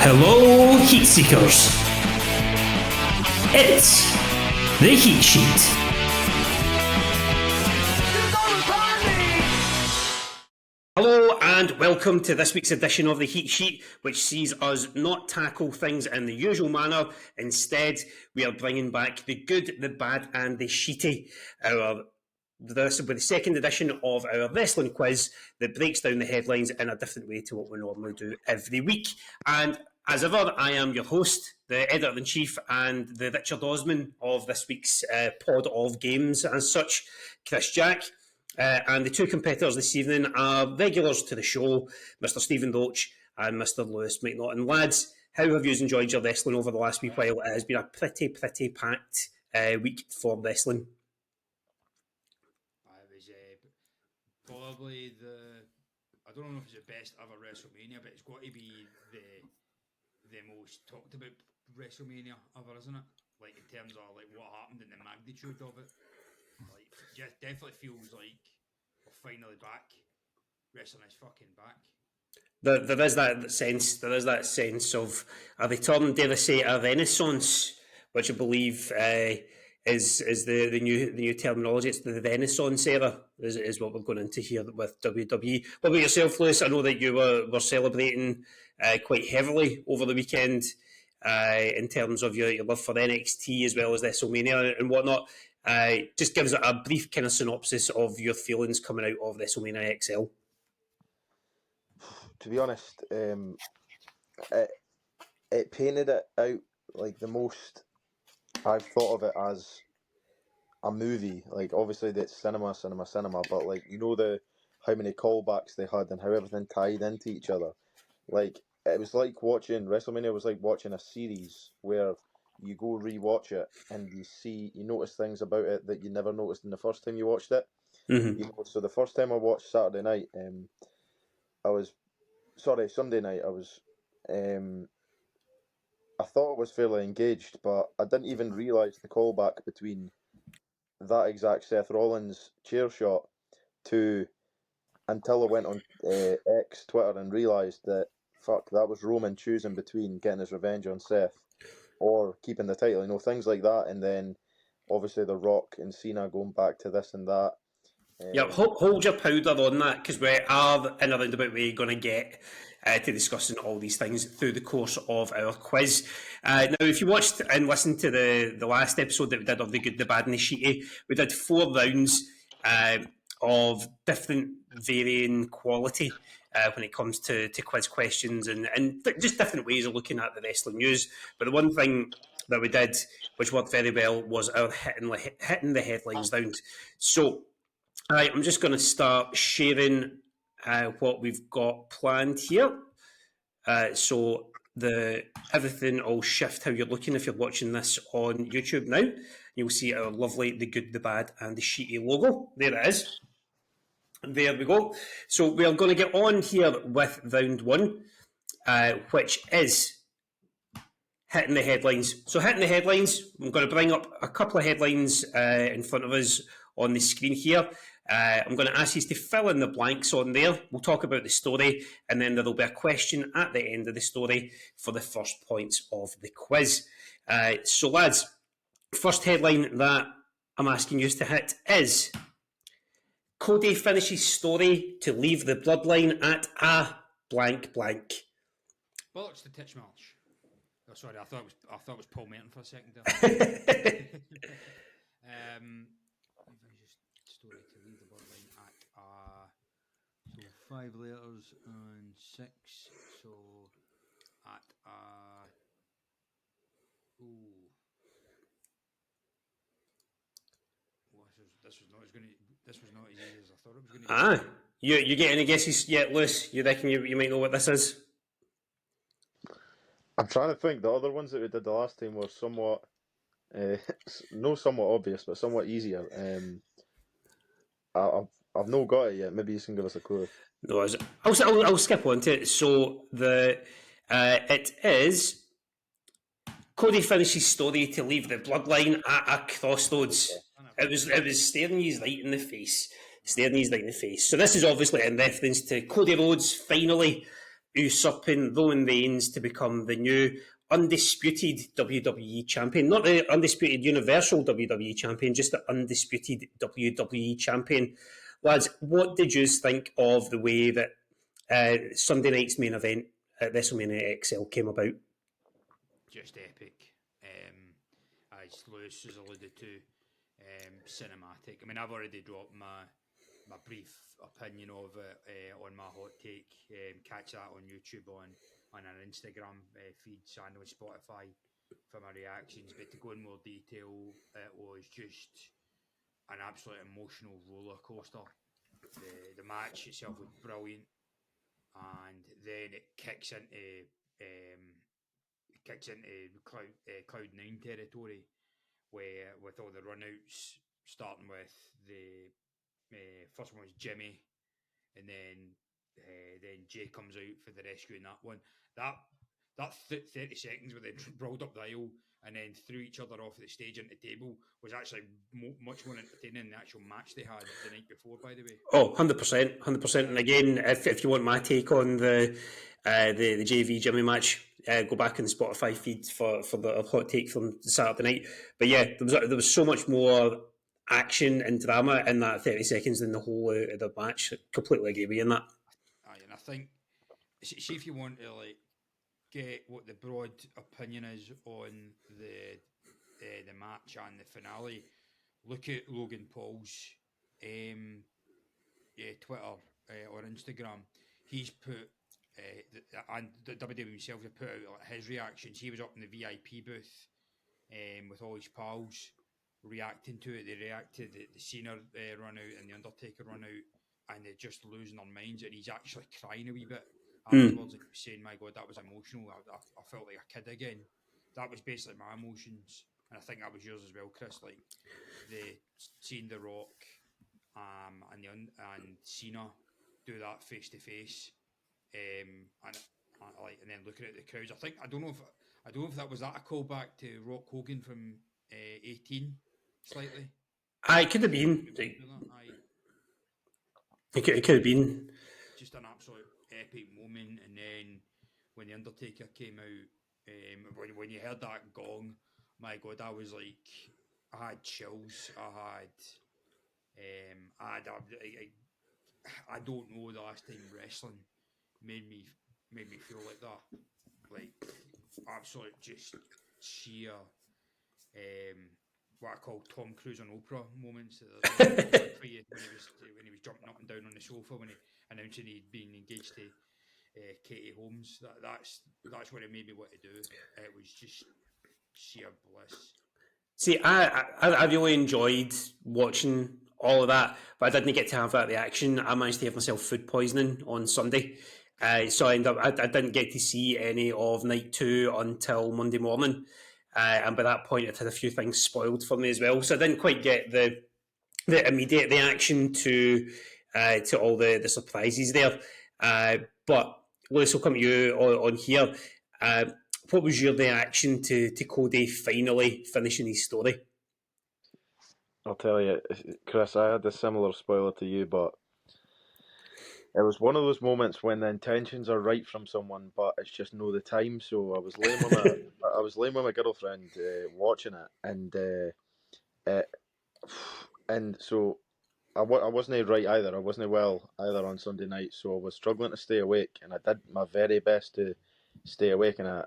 Hello, Heatseekers. It's the Heat Sheet. Hello and welcome to this week's edition of the Heat Sheet, which sees us not tackle things in the usual manner. Instead, we are bringing back the good, the bad and the sheety. This will be the second edition of our wrestling quiz that breaks down the headlines in a different way to what we normally do every week. And as ever, I am your host, the editor-in-chief and the Richard Osman of this week's pod of games as such, Kris Jack. And the two competitors this evening are regulars to the show, Mr. Stephen Roach and Mr. Lewis McNaughton. And lads, how have you enjoyed your wrestling over the last week while it has been a pretty packed week for wrestling? Probably I don't know if it's the best ever WrestleMania, but it's got to be the most talked about WrestleMania ever, isn't it? Like in terms of like what happened and the magnitude of it. Like just definitely feels like we're finally back. Wrestling is fucking back. There is that sense. There is that sense of a return, dare I say, a renaissance, which I believe is the new terminology. It's the Renaissance era is what we're going into here with WWE. What about yourself, Lewis? I know that you were celebrating quite heavily over the weekend in terms of your love for NXT as well as WrestleMania and whatnot. Just give us a brief kind of synopsis of your feelings coming out of WrestleMania XL. To be honest, it painted it out like the most. I've thought of it as a movie. Like obviously that's cinema, but like how many callbacks they had and how everything tied into each other. Like it was like watching WrestleMania was like watching a series where you go rewatch it and you notice things about it that you never noticed in the first time you watched it. Mm-hmm. So the first time I watched Saturday night, Sunday night, I thought I was fairly engaged, but I didn't even realise the callback between that exact Seth Rollins chair shot until I went on X, Twitter, and realised that, that was Roman choosing between getting his revenge on Seth or keeping the title, things like that. And then, obviously, The Rock and Cena going back to this and that. Hold your powder on that, because we are in a roundabout way going to get to discussing all these things through the course of our quiz. Now, if you watched and listened to the last episode that we did of the good, the bad and the sheety, we did 4 rounds of different varying quality when it comes to quiz questions and just different ways of looking at the wrestling news. But the one thing that we did, which worked very well, was our hitting the headlines round. So I'm just going to start sharing what we've got planned here. So everything will shift how you're looking if you're watching this on YouTube now. You'll see our lovely The Good, the Bad and the Sheety logo. There it is. There we go. So we are going to get on here with round 1, which is hitting the headlines. So hitting the headlines, I'm going to bring up a couple of headlines in front of us on the screen here. I'm going to ask you to fill in the blanks on there. We'll talk about the story, and then there'll be a question at the end of the story for the first points of the quiz. So, lads, first headline that I'm asking you to hit is Cody finishes story to leave the bloodline at a blank blank. Bollocks to Titch March. Oh, sorry, I thought it was Paul Merton for a second there. Story to leave the bloodline at so 5 letters and 6. So at this was not as easy as I thought it was going to be. You get any guesses yet, Lewis? You reckon you might know what this is? I'm trying to think. The other ones that we did the last time were somewhat, somewhat obvious, but somewhat easier. I've not got it yet. Maybe you can give us a clue. No, I'll skip on to it. So it is Cody finishes story to leave the bloodline at a crossroads. It was staring you right in the face. So this is obviously in reference to Cody Rhodes finally usurping Roman Reigns to become the new undisputed WWE champion. Not the undisputed Universal WWE champion, just the undisputed WWE champion. Lads, what did you think of the way that Sunday night's main event at WrestleMania XL came about? Just epic. As Lewis has alluded to, cinematic. I mean, I've already dropped my brief opinion of it on my hot take. Catch that on YouTube, on our Instagram feeds and on Spotify for my reactions. But to go in more detail, it was just an absolute emotional roller coaster. The match itself was brilliant, and then it kicks into Cloud9 territory, where with all the runouts, starting with the first one was Jimmy, and then Jay comes out for the rescue in that one. That 30 seconds where they rolled up the aisle and then threw each other off the stage into the table was actually much more entertaining than the actual match they had the night before, by the way. Oh, 100%, 100%. And again, if you want my take on the JV Jimmy match, go back in the Spotify feed for the hot take from Saturday night. But yeah, there was so much more action and drama in that 30 seconds than the whole of the match. I completely agree with you on that. And I think, see if you want to like get what the broad opinion is on the match and the finale, look at Logan Paul's Twitter or Instagram. He's put and the WWE himself have put out like, his reactions. He was up in the VIP booth with all his pals reacting to it. They reacted to the Cena run out and the Undertaker run out, and they're just losing their minds. And he's actually crying a wee bit afterwards, and saying, "My God, that was emotional. I felt like a kid again." That was basically my emotions, and I think that was yours as well, Chris. Like seeing The Rock and Cena do that face to face, and then looking at the crowds. I don't know if that was a callback to Rock Hogan from 18, slightly. It could have been. It could have been. Just an absolute epic moment, and then when the Undertaker came out, when you heard that gong, my God, I was like, I had chills. I don't know the last time wrestling made me feel like that, like absolute just sheer what I call Tom Cruise on Oprah moments for you when he was jumping up and down on the sofa when he announcing he'd been engaged to Katie Holmes. That's what it made me want to do. It was just sheer bliss. See, I really enjoyed watching all of that, but I didn't get to have that reaction. I managed to have myself food poisoning on Sunday, so I didn't get to see any of night 2 until Monday morning, and by that point, it had a few things spoiled for me as well. So I didn't quite get the immediate reaction to all the surprises there. But Lewis, will come to you on here. What was your reaction to Cody finally finishing his story? I'll tell you, Chris, I had a similar spoiler to you, but it was one of those moments when the intentions are right from someone, but it's just no the time. So I was laying with my girlfriend watching it, and so I wasn't right either. I wasn't well either on Sunday night, so I was struggling to stay awake, and I did my very best to stay awake. And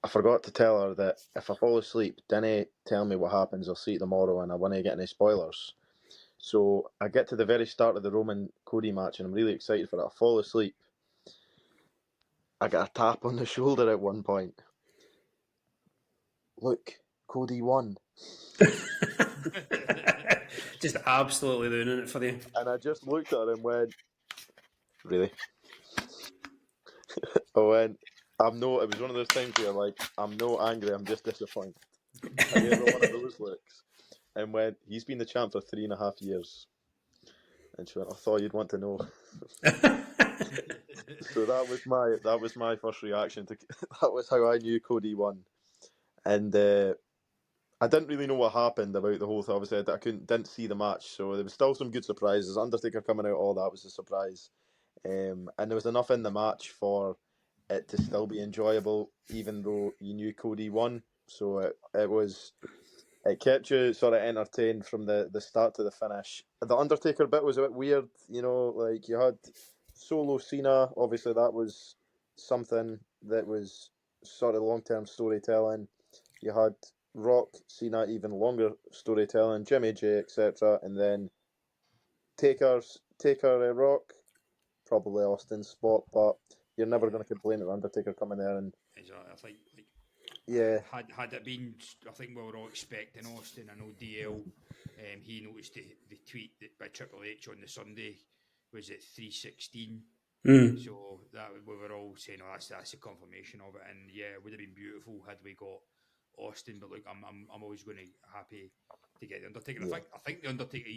I forgot to tell her that if I fall asleep, didn't tell me what happens. I'll see it tomorrow, and I won't get any spoilers. So I get to the very start of the Roman Cody match, and I'm really excited for it. I fall asleep. I get a tap on the shoulder at one point. Look, Cody won. Just absolutely ruining it for you. And I just looked at her and went, really? I went, I'm no, it was one of those things where like, I'm no angry, I'm just disappointed. I gave her one of those looks and went, he's been the champ for 3.5 years. And she went, I thought you'd want to know. So that was my first reaction to that was how I knew Cody won. And I didn't really know what happened about the whole thing. Obviously, didn't see the match, so there was still some good surprises. Undertaker coming out, all that was a surprise. and there was enough in the match for it to still be enjoyable, even though you knew Cody won. So it kept you sort of entertained from the start to the finish. The Undertaker bit was a bit weird, like you had solo Cena. Obviously, that was something that was sort of long-term storytelling. You had Rock, Cena, even longer storytelling, Jimmy J, etc. And then Taker, Rock, probably Austin's spot, but you're never going to complain at Undertaker coming there and Exactly. I think like yeah, had it been, I think we were all expecting Austin. I know DL, he noticed the tweet that by Triple H on the Sunday was at 3:16. So that we were all saying, "Oh, that's a confirmation of it." And yeah, it would have been beautiful had we got Austin. But look, I'm always going to happy to get the Undertaker. Yeah. I think the Undertaker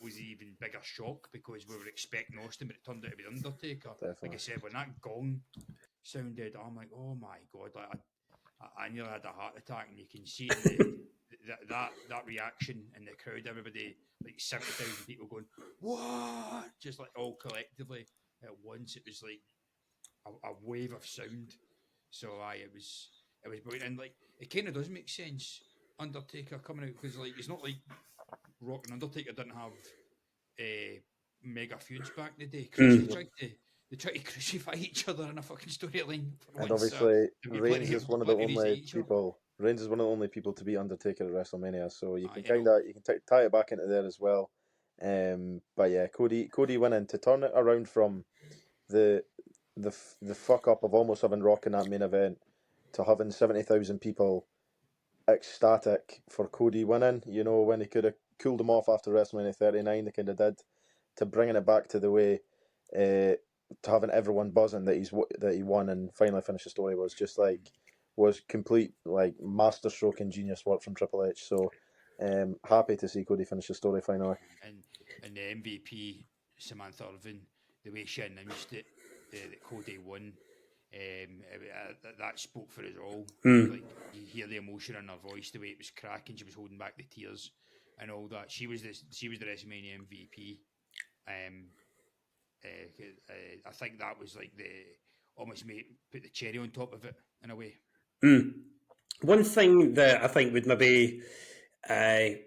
was even bigger shock because we were expecting Austin, but it turned out to be the Undertaker. Definitely. Like I said, when that gong sounded, I'm like, oh my god! Like I nearly had a heart attack, and you can see that reaction in the crowd. Everybody, like 70,000 people, going, "What?" Just like all collectively at once. It was like a wave of sound. So it was brilliant, and like it kind of does make sense. Undertaker coming out because like it's not like Rock and Undertaker didn't have mega feuds back in the day. They tried to crucify each other in a fucking storyline. And obviously, Reigns is one of the only people to beat Undertaker at WrestleMania, so you can you tie it back into there as well. But yeah, Cody winning to turn it around from the fuck up of almost having Rock in that main event to having 70,000 people ecstatic for Cody winning. When he could have cooled him off after WrestleMania 39, they kind of did, to bringing it back to the way. To having everyone buzzing that he won and finally finished the story was complete like masterstroke and genius work from Triple H. So happy to see Cody finish the story finally. And the MVP Samantha Irvin, the way she announced it, that Cody won, that spoke for us all. Like you hear the emotion in her voice, the way it was cracking, she was holding back the tears and all that. She was the WrestleMania MVP. I think that was like almost put the cherry on top of it in a way. One thing that I think would maybe, I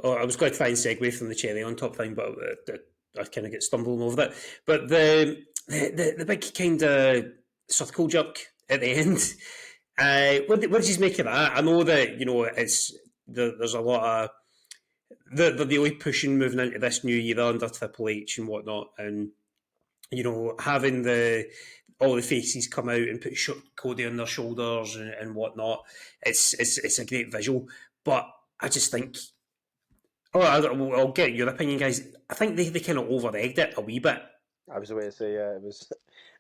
was going to try and segue from the cherry on top thing, but I kind of get stumbling over that. But the big kind of circle jerk at the end. What did you make of that? I know that it's there's a lot of they're really pushing moving into this new era under Triple H and whatnot, and having all the faces come out and put Cody on their shoulders and whatnot. It's a great visual, but I just think. Oh, I'll get your opinion, guys. I think they kind of over-egged it a wee bit. I was about to say, yeah,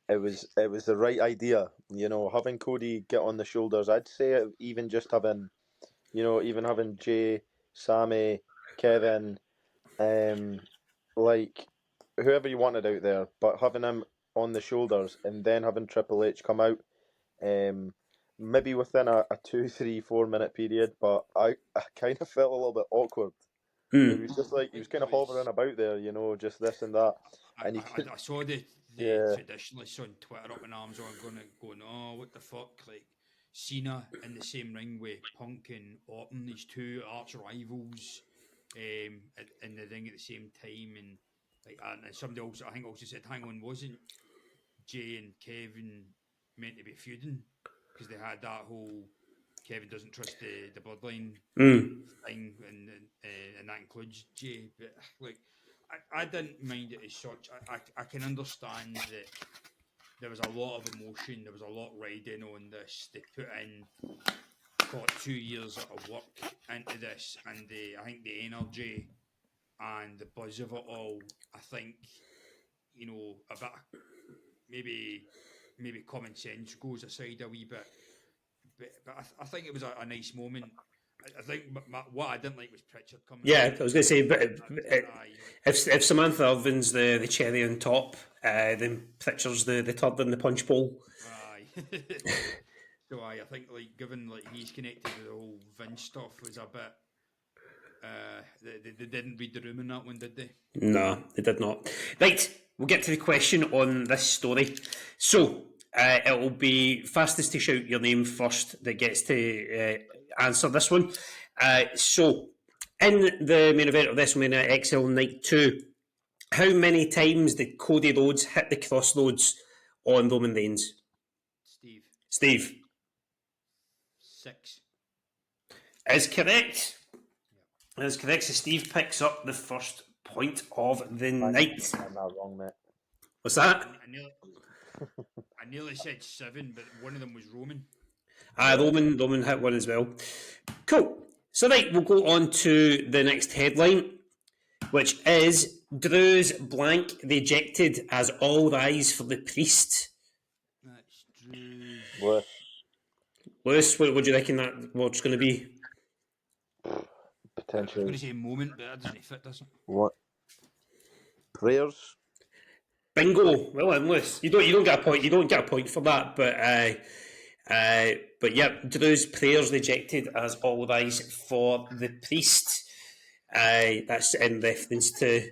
it was the right idea. Having Cody get on the shoulders. I'd say even just having, even having Jay, Sammy, Kevin, like whoever you wanted out there, but having him on the shoulders and then having Triple H come out, maybe within a 2, 3, 4 minute period, but I kind of felt a little bit awkward. It was just like he was kind of hovering about there, just this and that. And I saw the traditionalists on Twitter up in arms on going, oh, what the fuck, like Cena in the same ring with Punk and Orton, these two arch rivals, in the ring at the same time, and somebody also I think also said, hang on, wasn't Jay and Kevin meant to be feuding because they had that whole Kevin doesn't trust the bloodline thing, and that includes Jay. But like, I didn't mind it as such. I can understand that there was a lot of emotion. There was a lot riding on this. They put in 2 years of work into this, and I think the energy and the buzz of it all. I think a bit maybe common sense goes aside a wee bit. But I think it was a nice moment. I think what I didn't like was Pritchard coming. Yeah, I was going to say, but if Samantha Irvin's the cherry on top, then Pritchard's the turd in the punch bowl. Aye. So I think like given like he's connected to the whole Vince stuff was a bit. They didn't read the room in that one, did they? No, they did not. Right, we'll get to the question on this story. So, it will be fastest to shout your name first that gets to answer this one. So, in the main event of WrestleMania XL Night 2, how many times did Cody Rhodes hit the crossroads on Roman Reigns? Steve. 6. Is correct. Is correct. So Steve picks up the first point of the night. I'm not wrong, mate. What's that? I nearly said 7, but one of them was Roman. Roman hit one as well. Cool. So right, we'll go on to the next headline, which is Drew's blank rejected as all rise for the priest. That's Drew's. What? Lewis, what do you reckon that what's going to be? I was Potentially. going to say moment, but that doesn't fit, does it? What? Prayers? Bingo. Well, Lewis, you don't get a point. You don't get a point for that, but yeah, Drew's prayers rejected as all rise for the priest. That's in reference to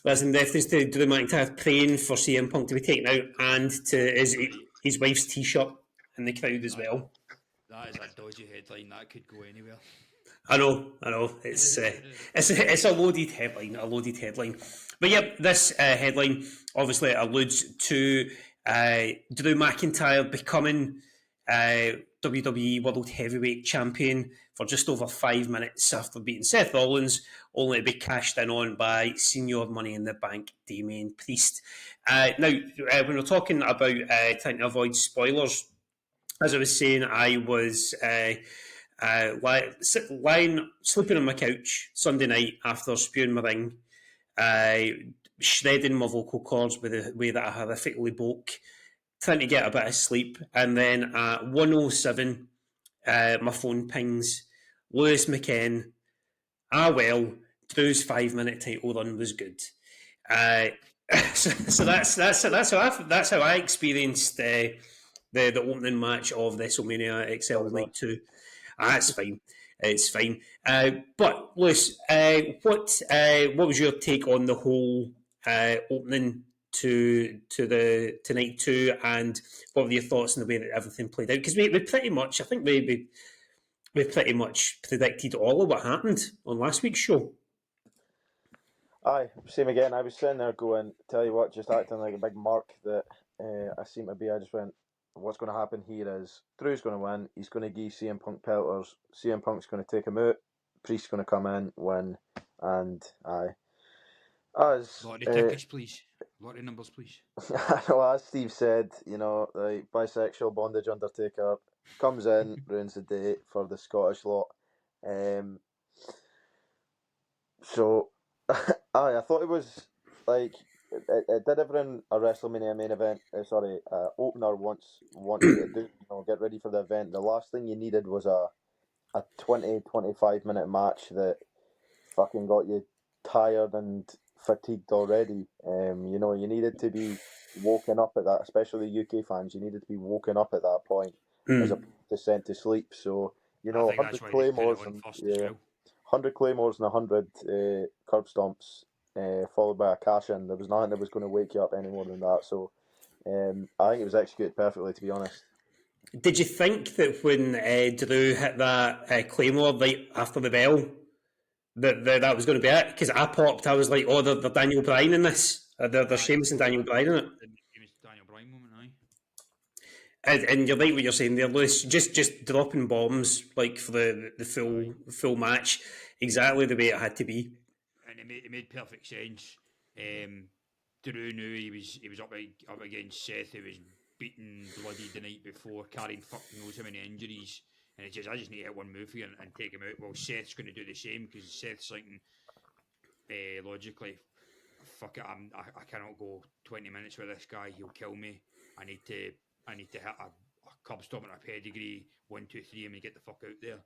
Drew McIntyre praying for CM Punk to be taken out, and to his wife's T-shirt in the crowd as well. That is a dodgy headline. That could go anywhere. I know. It's a loaded headline. But yeah, this headline obviously alludes to Drew McIntyre becoming WWE World Heavyweight Champion for just over 5 minutes after beating Seth Rollins, only to be cashed in on by Senior Money in the Bank Damian Priest. Now, when we're talking about trying to avoid spoilers, as I was saying, I was sleeping on my couch Sunday night after spewing my ring, shredding my vocal cords with the way that I horrifically broke, trying to get a bit of sleep, and then at 1:07, my phone pings. Lewis McKen, Drew's 5-minute title run was good. So that's how I experienced the opening match of WrestleMania XL Night 2. That's fine. It's fine. But Lewis, what was your take on the whole opening to Night 2, and what were your thoughts on the way that everything played out? Because we pretty much, I think we pretty much predicted all of what happened on last week's show. Aye, same again. I was sitting there going, tell you what, just acting like a big mark that I seem to be. I just went, what's going to happen here is Drew's going to win. He's going to give CM Punk pelters. CM Punk's going to take him out. Priest's going to come in, win, and aye. Lottery tickets, please. Lottery numbers, please. Well, as Steve said, the bisexual bondage Undertaker comes in, ruins the day for the Scottish lot. So, I thought it was like it did everything a WrestleMania main event. Opener wants you to do. Get ready for the event. The last thing you needed was a 20-25 minute match that fucking got you tired and fatigued already. You needed to be woken up at that, especially UK fans. You needed to be woken up at that point as opposed to sent to sleep. So 100 claymores and 100 claymores and 100 curb stomps, followed by a cash in. There was nothing that was going to wake you up any more than that. So I think it was executed perfectly, to be honest. Did you think that when Drew hit that claymore right after the bell, that was going to be it? Because I popped, I was like, oh, they're Daniel Bryan in this. They're Sheamus and Daniel Bryan in it. Daniel Bryan moment, aye. And you're right what you're saying there, Lewis. Just dropping bombs like for the full match, exactly the way it had to be. And it made perfect sense. Drew knew he was up against Seth, who was beaten bloody the night before, carrying fucking knows how many injuries. And it's just, I just need to hit one move here and take him out. Well, Seth's going to do the same because Seth's thinking, logically, fuck it, I cannot go 20 minutes with this guy. He'll kill me. I need to hit a curb stomp and a pedigree, 1, 2, 3, and get the fuck out there.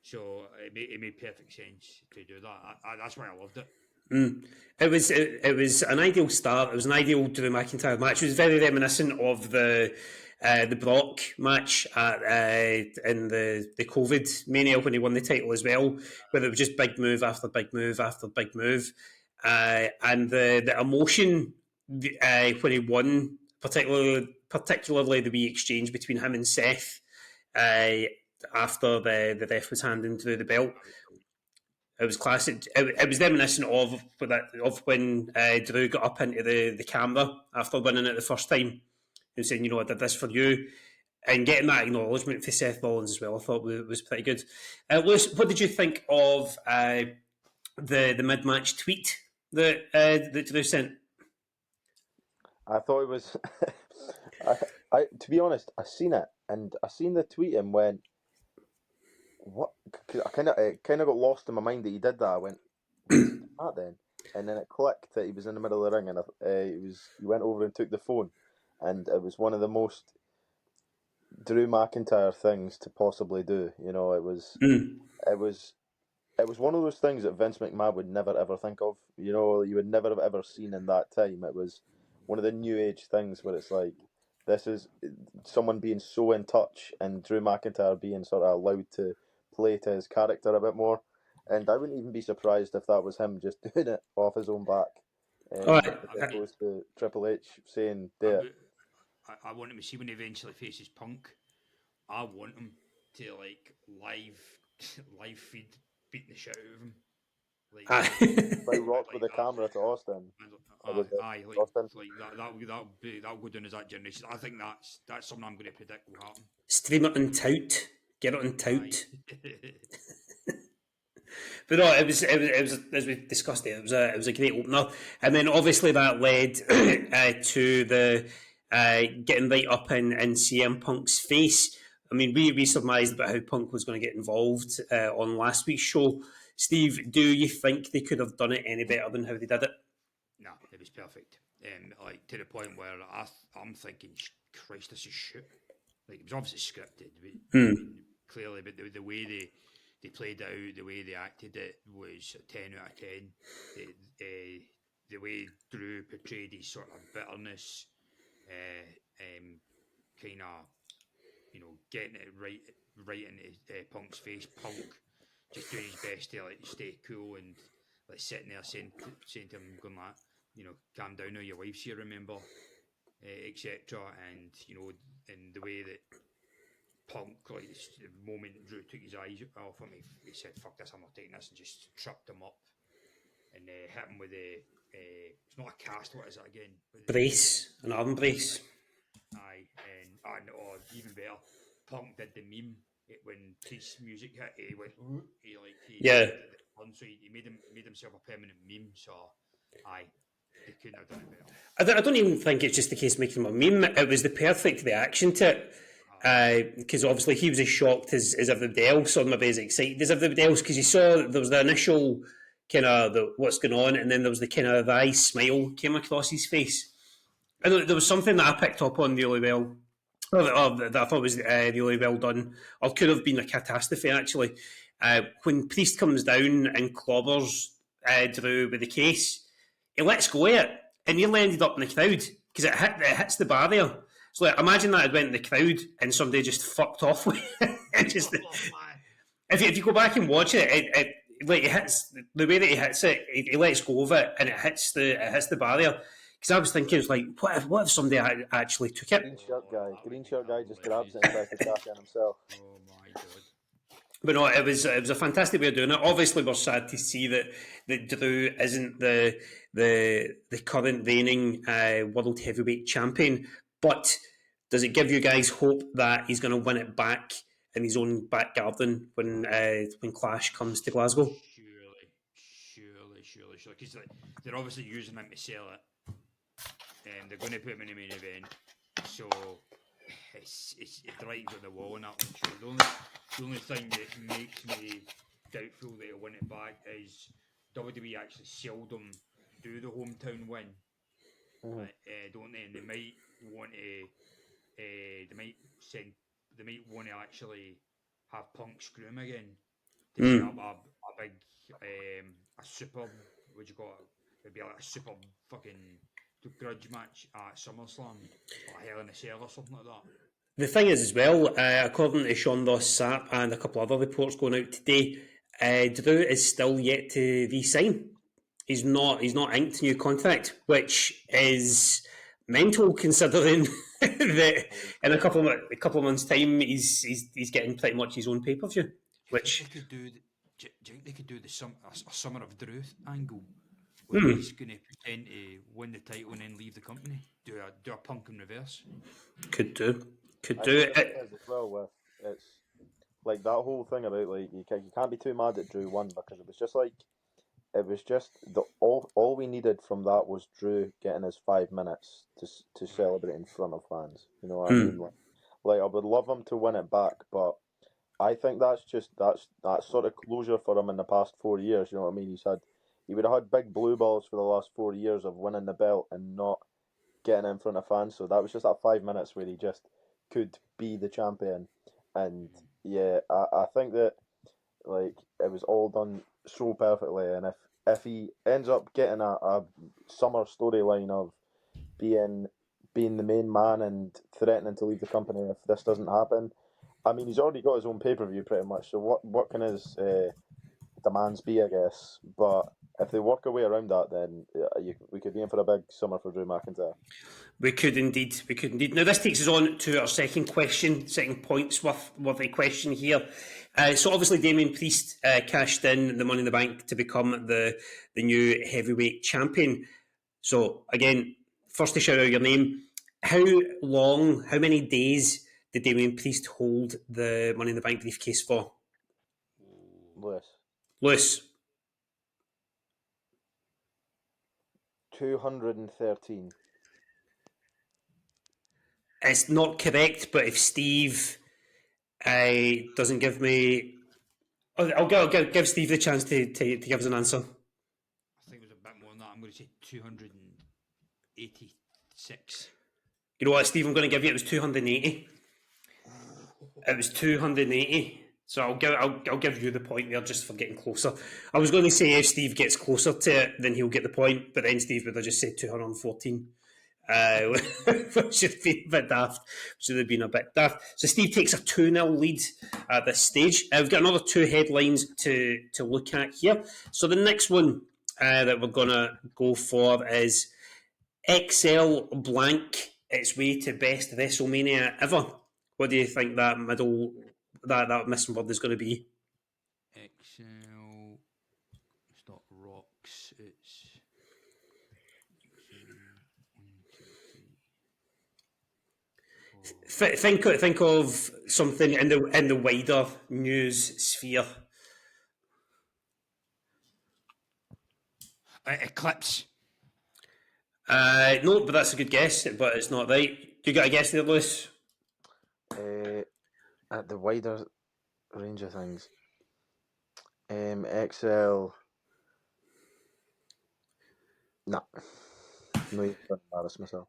So it made perfect sense to do that. That's why I loved it. It was an ideal start. It was an ideal Drew McIntyre match. It was very reminiscent of the Brock match in the COVID Mania when he won the title as well, where it was just big move after big move after big move, and the emotion when he won, particularly the wee exchange between him and Seth after the ref was handing through the belt. It was classic. It was reminiscent of when Drew got up into the camera after winning it the first time and saying, I did this for you. And getting that acknowledgement for Seth Rollins as well, I thought was pretty good. Lewis, what did you think of the mid-match tweet that Drew sent? I thought it was. I to be honest, I seen it and I seen the tweet and went, "What?" 'Cause I kind of got lost in my mind that he did that. I went, "What then?" And then it clicked that he was in the middle of the ring, and he went over and took the phone, and it was one of the most Drew McIntyre things to possibly do. It was one of those things that Vince McMahon would never ever think of. You would never have ever seen in that time. It was one of the new age things where it's like, this is someone being so in touch and Drew McIntyre being sort of allowed to play to his character a bit more. And I wouldn't even be surprised if that was him just doing it off his own back. As opposed to Triple H saying, do it. I want him to see when he eventually faces Punk. I want him to live feed beating the shit out of him. Like Rock with the camera to Austin. That'll go down as that generation. I think that's something I'm going to predict will happen. Stream it on Tout. Get it on Tout. But no, it was as we discussed it was a great opener, and then obviously that led to the getting right up in CM Punk's face. I mean, we surmised about how Punk was going to get involved on last week's show. Steve, do you think they could have done it any better than how they did it? No, it was perfect. To the point where I'm thinking, Christ, this is shit. It was obviously scripted, clearly, but the way they played it out, the way they acted it was a 10 out of 10. The way Drew portrayed his sort of bitterness, kind of, getting it right into Punk's face. Punk just doing his best to stay cool and sitting there saying to him, going calm down now, your wife's here, remember, etc. And and the way that Punk, the moment Drew took his eyes off him, he said, "Fuck this, I'm not taking this," and just tripped him up and hit him with it's not a cast, what is it again? Brace, an arm brace. Aye, and or even better, Punk did the meme when Kris music hit. He went, so he made himself a permanent meme. So, aye, they couldn't have done it better. I don't even think it's just the case of making him a meme. It was the perfect reaction to it. Because obviously he was as shocked as everybody else, or maybe as excited as everybody else, because you saw there was the initial kind of what's going on, and then there was the kind of wry smile came across his face. And there was something that I picked up on really well, or that I thought was really well done, or could have been a catastrophe actually. When Priest comes down and clobbers Drew with the case, he lets go of it, and nearly ended up in the crowd because it hits the barrier. So imagine that it went in the crowd and somebody just fucked off with it. If you go back and watch it, it hits the way that he hits it. He lets go of it and it hits the barrier. Because I was thinking, it's like, what if somebody actually took it? Green shirt guy just grabs it and tries to cash in himself. Oh my god! But no, it was a fantastic way of doing it. Obviously, we're sad to see that Drew isn't the current reigning world heavyweight champion. But does it give you guys hope that he's going to win it back in his own back garden when Clash comes to Glasgow? Surely. Because they're obviously using him to sell it, and they're going to put him in the main event. So it's the writing's on the wall and that. The only thing that makes me doubtful that he'll win it back is WWE actually seldom do the hometown win. Don't they? And they might want to. They might want to actually have Punk screw him again to set up a big a super. What do you call it? It'd be like a super fucking grudge match at SummerSlam or Hell in a Cell or something like that. The thing is, as well, according to Sean Ross Sapp and a couple other reports going out today, Drew is still yet to re-sign. He's not inked a new contract, which is mental considering that in a couple of months' time he's getting pretty much his own pay-per-view. Do you think they Which could do? Do you think they could do a Summer of Truth angle where he's going to pretend to win the title and then leave the company? Do a Punk in reverse? could do I think it is as well with it's like that whole thing about like you can't be too mad at Drew won because it was just the all we needed from that was Drew getting his 5 minutes to celebrate in front of fans. You know what I mean? Like I would love him to win it back, but I think that's sort of closure for him in the past 4 years. You know what I mean? He would have had big blue balls for the last 4 years of winning the belt and not getting in front of fans. So that was just that 5 minutes where he just could be the champion. And yeah, I think that like it was all done so perfectly. And if he ends up getting a summer storyline of being the main man and threatening to leave the company if this doesn't happen, I mean he's already got his own pay-per-view pretty much. So what can his demands be, I guess? But if they work a way around that, then we could be in for a big summer for Drew McIntyre. we could indeed. Now this takes us on to our second points worthy question here. So obviously Damien Priest cashed in the Money in the Bank to become the new heavyweight champion. So again, first to shout out your name. How many days did Damien Priest hold the Money in the Bank briefcase for? Lewis. 213. It's not correct, but if Steve doesn't give me... I'll give Steve the chance to give us an answer. I think it was a bit more than that. I'm going to say 286. You know what, Steve, I'm going to give you, it was 280. It was 280. So I'll give you the point there just for getting closer. I was going to say if Steve gets closer to it, then he'll get the point, but then Steve would have just said 214. Which should be a bit daft. Should have been a bit daft. So Steve takes a 2-0 lead at this stage. We've got another two headlines to look at here. So the next one that we're going to go for is XL blank its way to best WrestleMania ever. What do you think that that missing word is going to be? XL. It's not rocks. It's Think of something in the wider news sphere. Eclipse. No, but that's a good guess, but it's not right. You got a guess there, Lewis? At the wider range of things. XL. Nah. No, you're going to embarrass myself.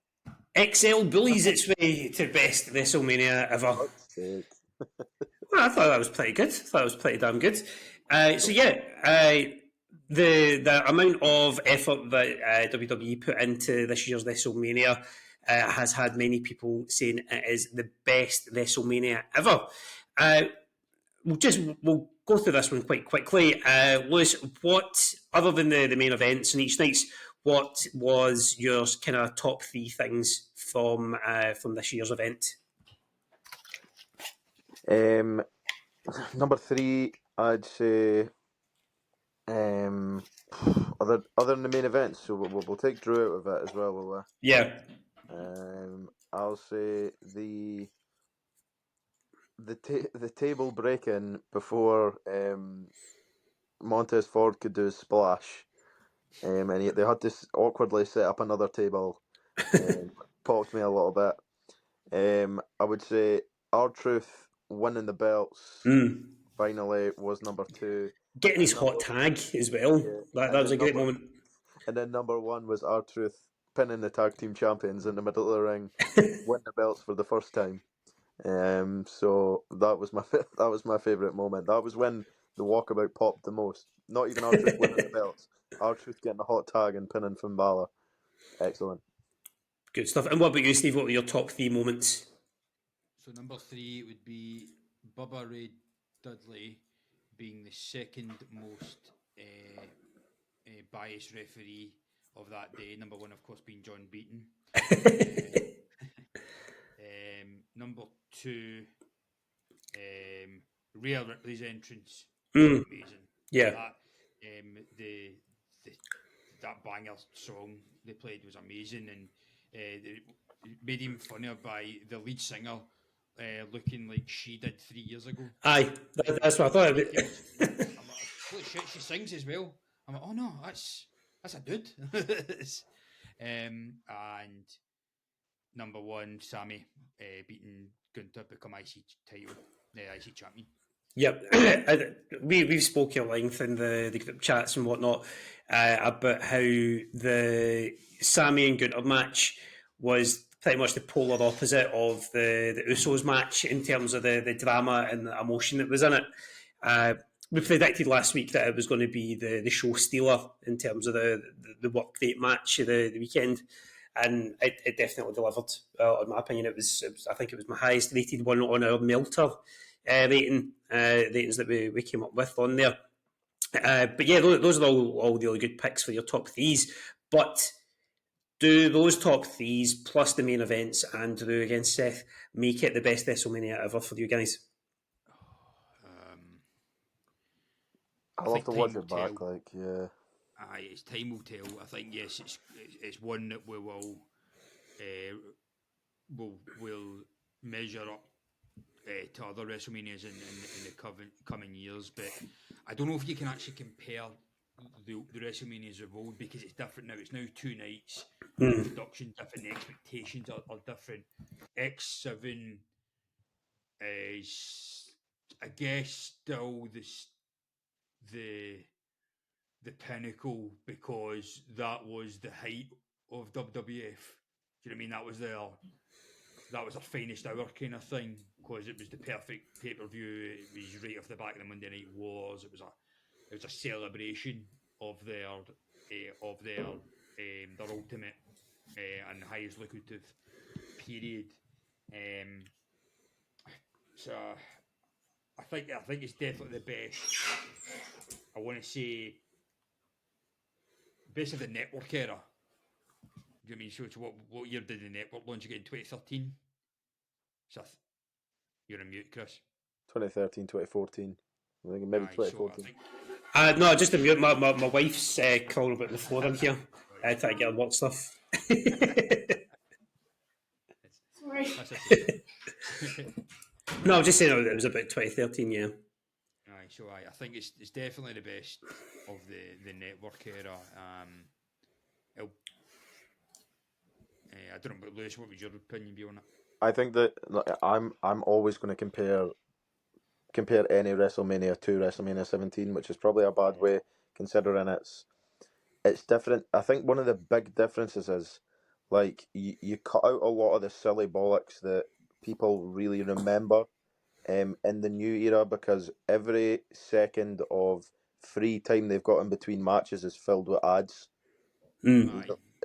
XL bullies its way to best WrestleMania ever. Well, I thought that was pretty good. I thought it was pretty damn good. So yeah, the amount of effort that WWE put into this year's WrestleMania has had many people saying it is the best WrestleMania ever. We'll go through this one quite quickly. Lewis, what other than the main events and each night's, what was your kind of top three things from this year's event? Number three, I'd say. Other than the main events, so we'll take Drew out of it as well, will we? Yeah. I'll say the table breaking before Montez Ford could do his splash, and they had to awkwardly set up another table. Popped me a little bit. I would say R-Truth winning the belts finally was number two. Getting his hot tag as well. Yeah. That was a great moment. And then number one was R-Truth pinning the tag team champions in the middle of the ring, win the belts for the first time. So that was my favourite moment. That was when the walkabout popped the most. Not even R-Truth winning the belts. R-Truth getting a hot tag and pinning Finn Balor. Excellent. Good stuff. And what about you, Steve? What were your top three moments? So number three would be Bubba Ray Dudley being the second most biased referee of that day. Number one, of course, being John Beaton. Number two, Rhea Ripley's entrance, amazing. Yeah. That that banger song they played was amazing, and it made him funnier by the lead singer looking like she did 3 years ago. Aye, that's what I thought of it. I'm like, holy shit, she sings as well. I'm like, oh no, that's a dude. And number one, Sammy beating Gunther, become IC champion. Yep, we've spoken at length in the group chats and whatnot about how the Sammy and Gunther match was pretty much the polar opposite of the Usos match in terms of the drama and the emotion that was in it. We predicted last week that it was going to be the show stealer in terms of the work rate match of the weekend, and it definitely delivered. In my opinion, I think it was my highest rated one on our Melter ratings that we came up with on there. But yeah, those are all really good picks for your top threes. But do those top threes plus the main events and Drew against Seth make it the best WrestleMania ever for you guys? I'll have to watch it back. It's time will tell. I think yes, it's one that we will measure up to other WrestleManias in the coming years. But I don't know if you can actually compare the WrestleManias of old, because it's different now. It's now 2 nights. The production different. The expectations are different. X7 is, I guess, still the pinnacle, because that was the height of WWF. Do you know what I mean? That was their finest hour kind of thing, because it was the perfect pay-per-view. It was right off the back of the Monday Night Wars. It was a celebration of their ultimate and highest lucrative period. So I think it's definitely the best. I want to say best of the network era. Do you know what I mean? So what year did the network launch again? 2013? So you're on mute, Chris. 2013, 2014. I think maybe 2014. No, just to mute. My wife's crawling about the floor in here, trying to get her work stuff. Sorry. No, I'm just saying it was about 2013, yeah. I think it's definitely the best of the network era. I don't know, but Lewis, what would your opinion be on it? I think that I'm always going to compare any WrestleMania to WrestleMania 17, which is probably a bad way, considering it's different. I think one of the big differences is, like, you cut out a lot of the silly bollocks that people really remember in the new era, because every second of free time they've got in between matches is filled with ads.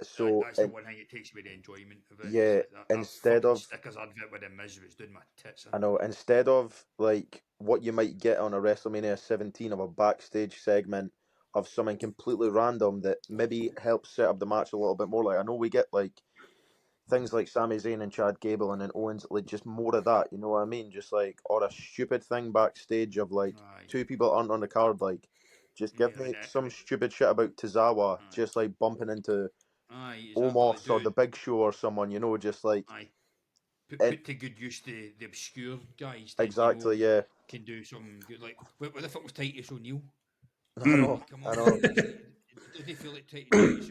So that's the one thing it takes away the enjoyment of it. Yeah, instead of Stickers advert with the Miz was doing my tits in. I know, instead of like what you might get on a WrestleMania 17 of a backstage segment of something completely random that maybe helps set up the match a little bit more. Like, I know we get like things like Sami Zayn and Chad Gable and then Owens, like just more of that, you know what I mean? Just like, or a stupid thing backstage of like two people aren't on the card, like just give me some stupid shit about Tozawa just like bumping into Omos or the Big Show or someone, you know, just like put to good use the obscure guys that, exactly, you know, yeah, can do some good, like what the fuck was Titus O'Neil? I know, Come on, I know. Doesn't feel like Titus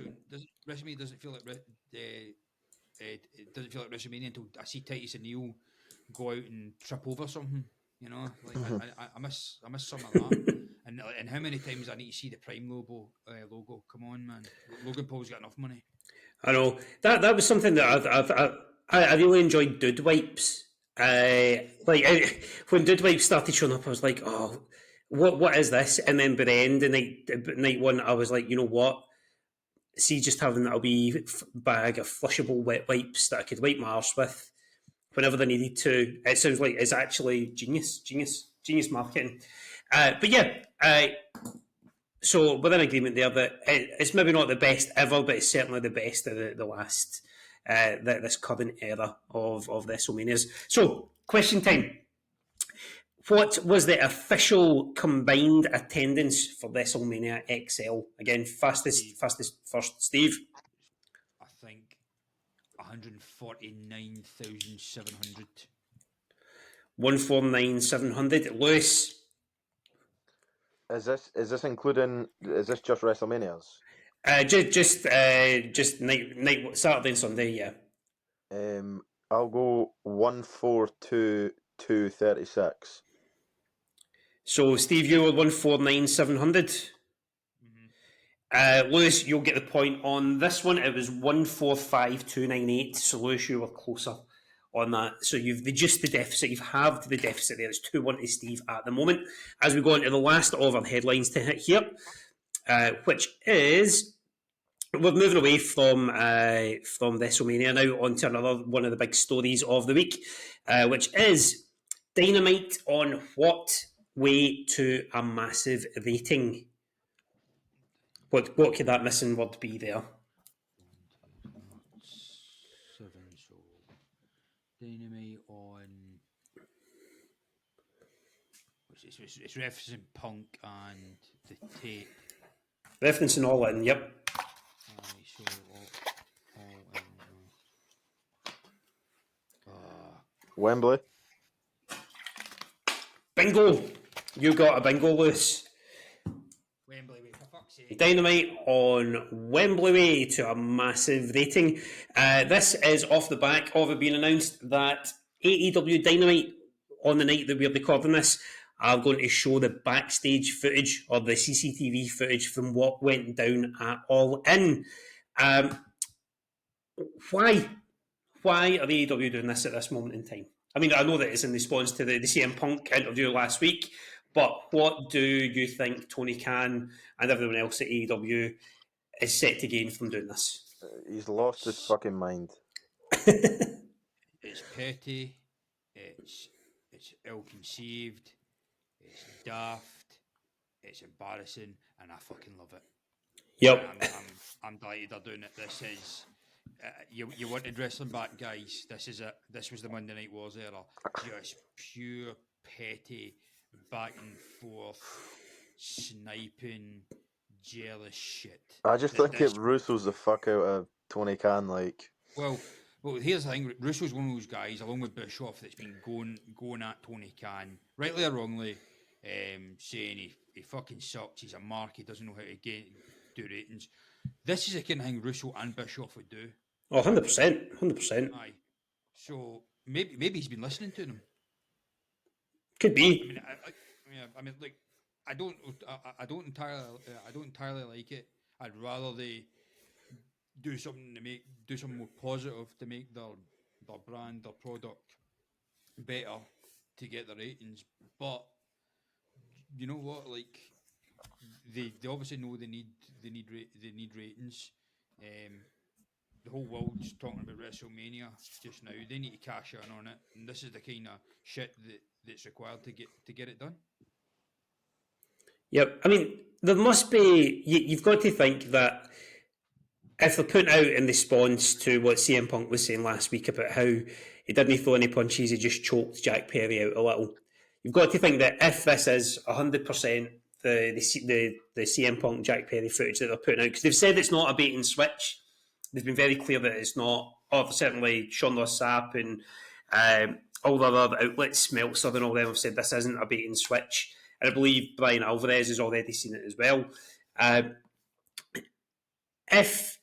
WrestleMania doesn't feel like it doesn't feel like WrestleMania until I see Titus O'Neil go out and trip over something, you know, like I miss some of that. And how many times I need to see the Prime logo? Come on, man. Logan Paul's got enough money. I know that was something that I really enjoyed. Dude Wipes, when Dude Wipes started showing up, I was like, oh, what is this? And then by the end of night one, I was like, you know what? See, just having a wee bag of flushable wet wipes that I could wipe my arse with whenever they needed to. It sounds like it's actually genius marketing. But yeah, So we're in agreement there that it's maybe not the best ever, but it's certainly the best of the last this current era of WrestleManias. So, question time. What was the official combined attendance for WrestleMania XL? Again, fastest first, Steve. I think 149,700. 149,700. Lewis. Is this including? Is this just WrestleManias? Just night Saturday and Sunday. Yeah. I'll go 142,236. So Steve, you were 149,700. Lewis, you'll get the point on this one. It was 145,298. So Lewis, you were closer on that. So you've reduced the deficit. You've halved the deficit there. It's 2-1 to Steve at the moment. As we go on to the last of our headlines to hit here, which is we're moving away from WrestleMania now onto another one of the big stories of the week, which is Dynamite on what way to a massive rating. What could that missing word be there? 7, so Dynamite on. It's referencing Punk and the tape. Referencing all in, yep. So all in. Wembley. Bingo! You got a bingo, Lewis. Wembley, for fuck's sake. Dynamite on Wembley way to a massive rating. This is off the back of it being announced that AEW Dynamite, on the night that we're recording this, are going to show the backstage footage or the CCTV footage from what went down at All In. Why? Why are AEW doing this at this moment in time? I mean, I know that it's in response to the CM Punk interview last week, but what do you think Tony Khan and everyone else at AEW is set to gain from doing this? He's lost his fucking mind. It's petty. It's ill-conceived. It's daft. It's embarrassing, and I fucking love it. Yep. I'm delighted they're doing it. This is you wanted wrestling back, guys. This is it. This was the Monday Night Wars era. Just pure petty, back and forth, sniping, jealous shit. I just think it Russo's the fuck out of Tony Khan. Like, well, here's the thing. Russo's one of those guys, along with Bischoff, that's been going at Tony Khan, rightly or wrongly, saying he fucking sucks. He's a mark. He doesn't know how to do ratings. This is the kind of thing Russo and Bischoff would do. Oh, 100%. 100%. Aye. So maybe he's been listening to them. Could be. I mean, like, I don't entirely like it. I'd rather they do something more positive to make their brand, their product better to get the ratings. But you know what? Like, they obviously know they need ratings. The whole world's talking about WrestleMania just now. They need to cash in on it, and this is the kind of shit that's required to get it done. Yep. I mean, there must be. You've got to think that if they're putting out in response to what CM Punk was saying last week about how he didn't throw any punches, he just choked Jack Perry out a little. You've got to think that if this is 100% the CM Punk Jack Perry footage that they're putting out, because they've said it's not a bait and switch. They've been very clear that it's not. Oh, certainly Sean Ross Sapp and all the other outlets, Meltzer and all them have said this isn't a bait and switch. And I believe Brian Alvarez has already seen it as well. If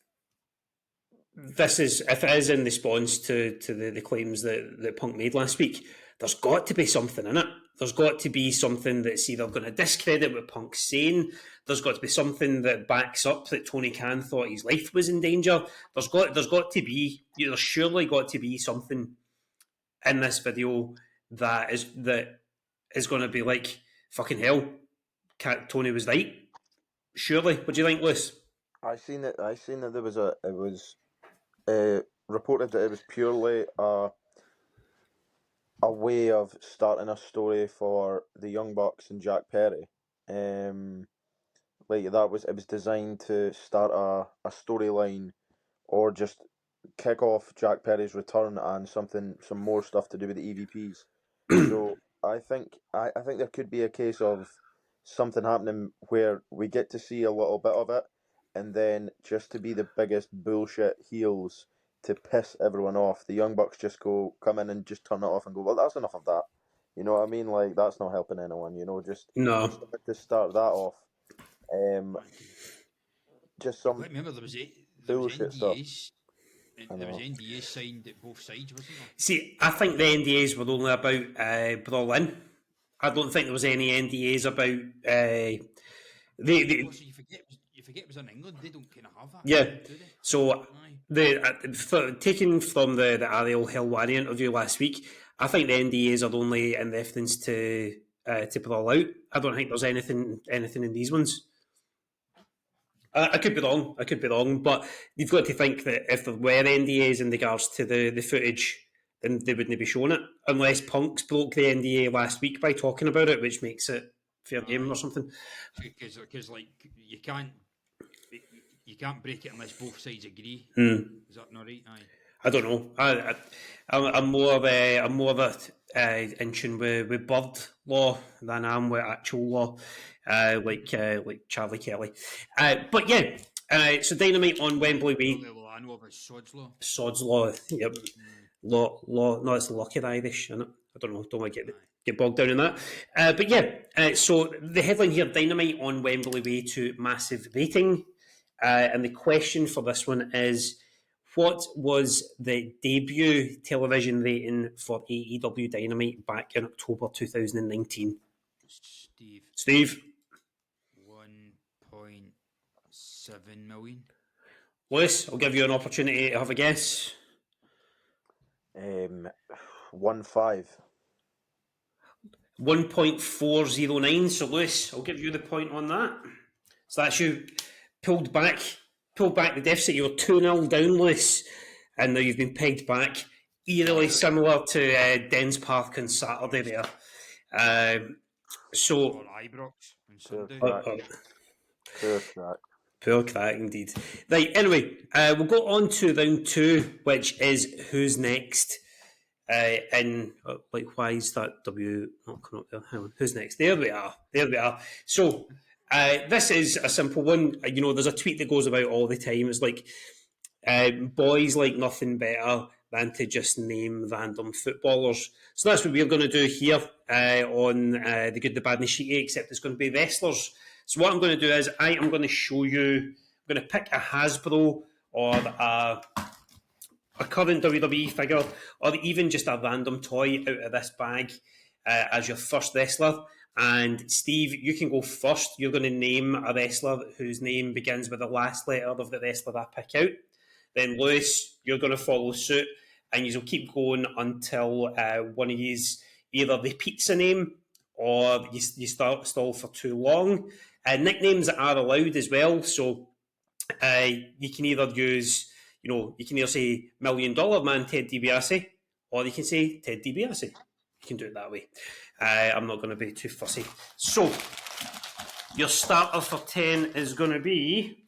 it is in response to the claims that Punk made last week, there's got to be something in it. There's got to be something that's either going to discredit what Punk's saying. There's got to be something that backs up that Tony Khan thought his life was in danger. There's surely got to be something in this video that is going to be like, fucking hell, Tony was right. Surely. What do you think, Lewis? I seen that there was it was reported that it was purely a way of starting a story for the Young Bucks and Jack Perry. like it was designed to start a storyline or just kick off Jack Perry's return and some more stuff to do with the EVPs. So I think there could be a case of something happening where we get to see a little bit of it, and then just to be the biggest bullshit heels to piss everyone off, the Young Bucks just come in and just turn it off and go, well, that's enough of that. You know what I mean? Like, that's not helping anyone. You know, just No. to start that off. Just some Remember, there was bullshit stuff. NDAs. There was NDAs signed at both sides, wasn't there? See, I think the NDAs were only about Brawl In. I don't think there was any NDAs about Also, you forget it was in England. They don't kind of have that. Yeah. Do they? So taken from the Ariel Helwani interview last week, I think the NDAs are only in reference to Brawl Out. I don't think there's anything in these ones. I could be wrong, but you've got to think that if there were NDAs in regards to the footage, then they wouldn't be showing it, unless Punk's broke the NDA last week by talking about it, which makes it fair game or something. Because like you can't break it unless both sides agree. Is that not right? Aye. I don't know. I'm more of in tune with bird law than I am with actual law, like Charlie Kelly. But yeah, so Dynamite on Wembley Way. I know of Sod's Law. Sod's Law. Yep. Law. No, it's the Lucky Irish, isn't it? I don't know. Don't want to get bogged down in that. But yeah, so the headline here: Dynamite on Wembley Way to massive rating, and the question for this one is: what was the debut television rating for AEW Dynamite back in October 2019? Steve? 1.7 million. Lewis, I'll give you an opportunity to have a guess. 1.5. 1.409. So Lewis, I'll give you the point on that. So that's you pulled back the deficit. You were 2-0 down, Lewis, and now you've been pegged back. Eerily similar to Dens Park on Saturday there. So Or Ibrox on Sunday. Poor crack indeed. Right, anyway, we'll go on to round 2, which is Who's Next. Why is that W not coming up there? Hang on, Who's Next? There we are. So this is a simple one. You know, there's a tweet that goes about all the time. It's like, boys like nothing better than to just name random footballers. So that's what we're going to do here on The Good, The Bad and The Sheety, except it's going to be wrestlers. So what I'm going to do is I am going to show you, I'm going to pick a Hasbro or a current WWE figure, or even just a random toy out of this bag as your first wrestler. And Steve, you can go first. You're going to name a wrestler whose name begins with the last letter of the wrestler I pick out. Then Lewis, you're going to follow suit, and you'll keep going until one of you either repeats a name or you stall for too long. Nicknames are allowed as well, so you can either use, you can either say $1 Million Man Ted DiBiase, or you can say Ted DiBiase. You can do it that way. I'm not going to be too fussy. So, your starter for 10 is going to be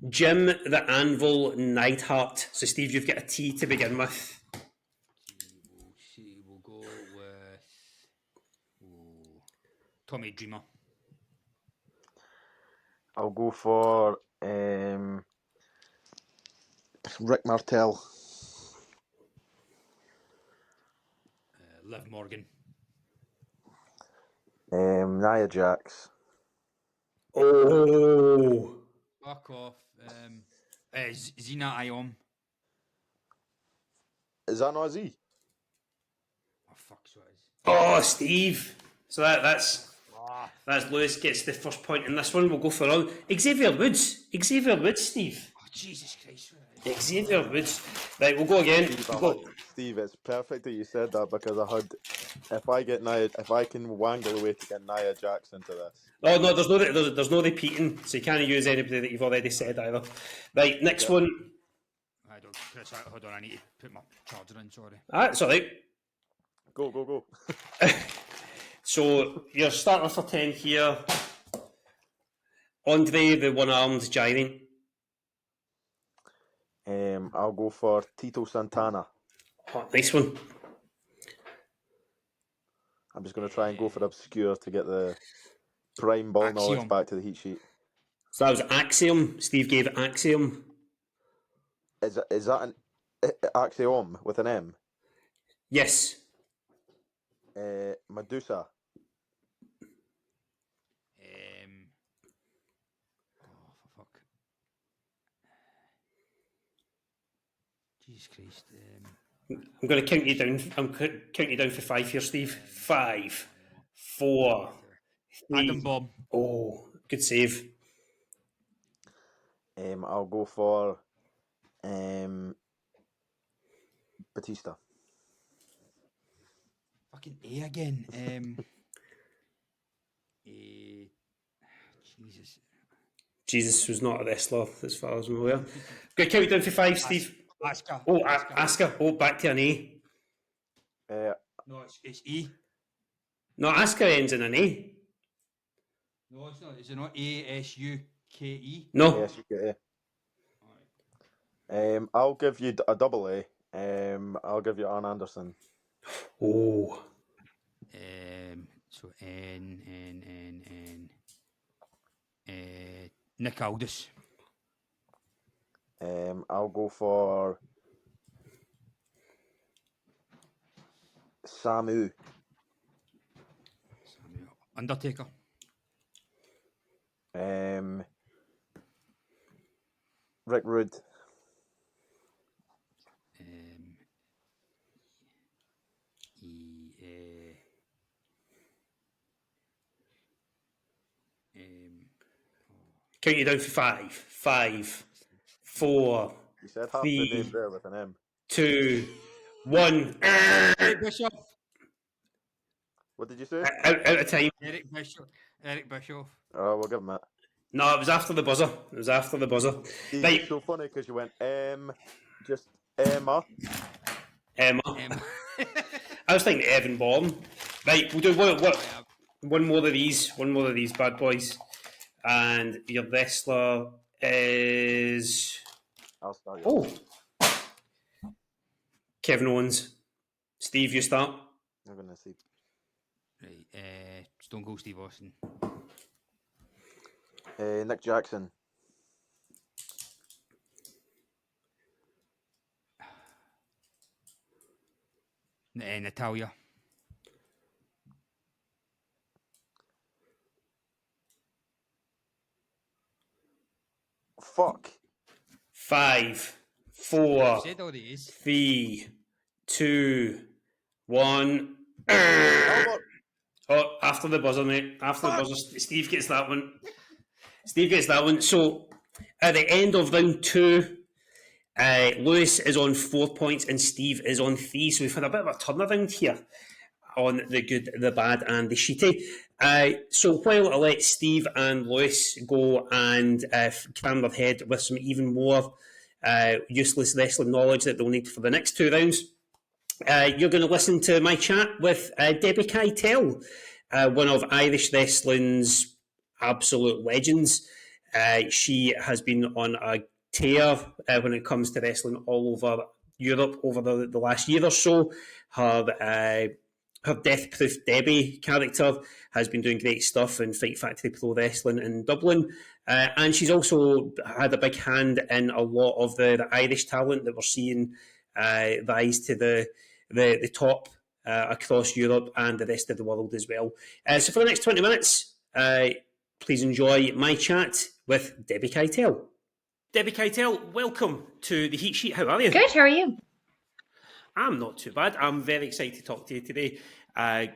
Jim the Anvil Neidhart. So, Steve, you've got a T to begin with. We'll go with Tommy Dreamer. I'll go for Rick Martel. Liv Morgan. Nia Jax. Oh! Fuck off. Zena Iom. Is that not a Z? Oh, fuck, so it is. Oh, Steve. So that's Lewis gets the first point in this one. We'll go for all. Xavier Woods, Steve. Oh, Jesus Christ. Xavier Woods. Right, we'll go again. Steve, it's perfect that you said that, because if I can wangle away to get Nia Jax into this. Oh no, there's no repeating, so you can't use anybody that you've already said either. Right, next one. I don't, Chris, hold on, I need to put my charger in, sorry. It's alright. Go. So your starter for 10 here. Andre, the one-armed giant. I'll go for Tito Santana. Oh, nice one. I'm just going to try and go for obscure to get the prime ball knowledge Axiom. back to the heat sheet. So that was Axiom. Steve gave it Axiom. Is that an axiom with an M? Yes. Medusa. Oh, for fuck. Jesus Christ. I'm going to count you down. I'm counting you down for 5 here, Steve. 5, 4, 3. Adam Bomb. Oh, good save. I'll go for Batista. Fucking A again. Jesus. Jesus was not a wrestler, as far as I'm aware. Going to count you down for 5, Steve. Asuka. Oh, Asuka. Oh, back to an A. No, it's E. No, Asuka ends in an A. No, it's not. Is it not ASUKE? No. Yes, you get A. I'll give you a double A. I'll give you Arn Anderson. Oh. So N. Nick Aldis. I'll go for Samu. Undertaker. Rick Rude. Count you down for 5. 5, 4, You said half 3, the name there with an M. 2, 1. Eric Bischoff. What did you say? Out of time. Eric Bischoff. Oh, we'll give him that. No, it was after the buzzer. See, Right. it's so funny because you went just Emma. Emma. I was thinking Evan Baum. Right, we'll do one more of these bad boys. And your wrestler is... I'll start. Oh. Kevin Owens. Steve, you start. I'm going to see. Right, Stone Cold Steve Austin. Nick Jackson. Natalia. Fuck. 5, 4, Said all these. 3, 2, 1. Oh, after the buzzer, mate. After the buzzer, Steve gets that one. So, at the end of round 2, Lewis is on 4 points and Steve is on 3. So we've had a bit of a turnaround here on the good, the bad, and the sheety. So while I let Steve and Lewis go and cram their head with some even more useless wrestling knowledge that they'll need for the next 2 rounds, you're going to listen to my chat with Debbie Keitel, one of Irish wrestling's absolute legends. She has been on a tear when it comes to wrestling all over Europe over the last year or so. Her Death Proof Debbie character has been doing great stuff in Fight Factory Pro Wrestling in Dublin. And she's also had a big hand in a lot of the Irish talent that we're seeing rise to the top across Europe and the rest of the world as well. So for the next 20 minutes, please enjoy my chat with Debbie Keitel. Debbie Keitel, welcome to the Heat Sheet. How are you? Good, how are you? I'm not too bad. I'm very excited to talk to you today.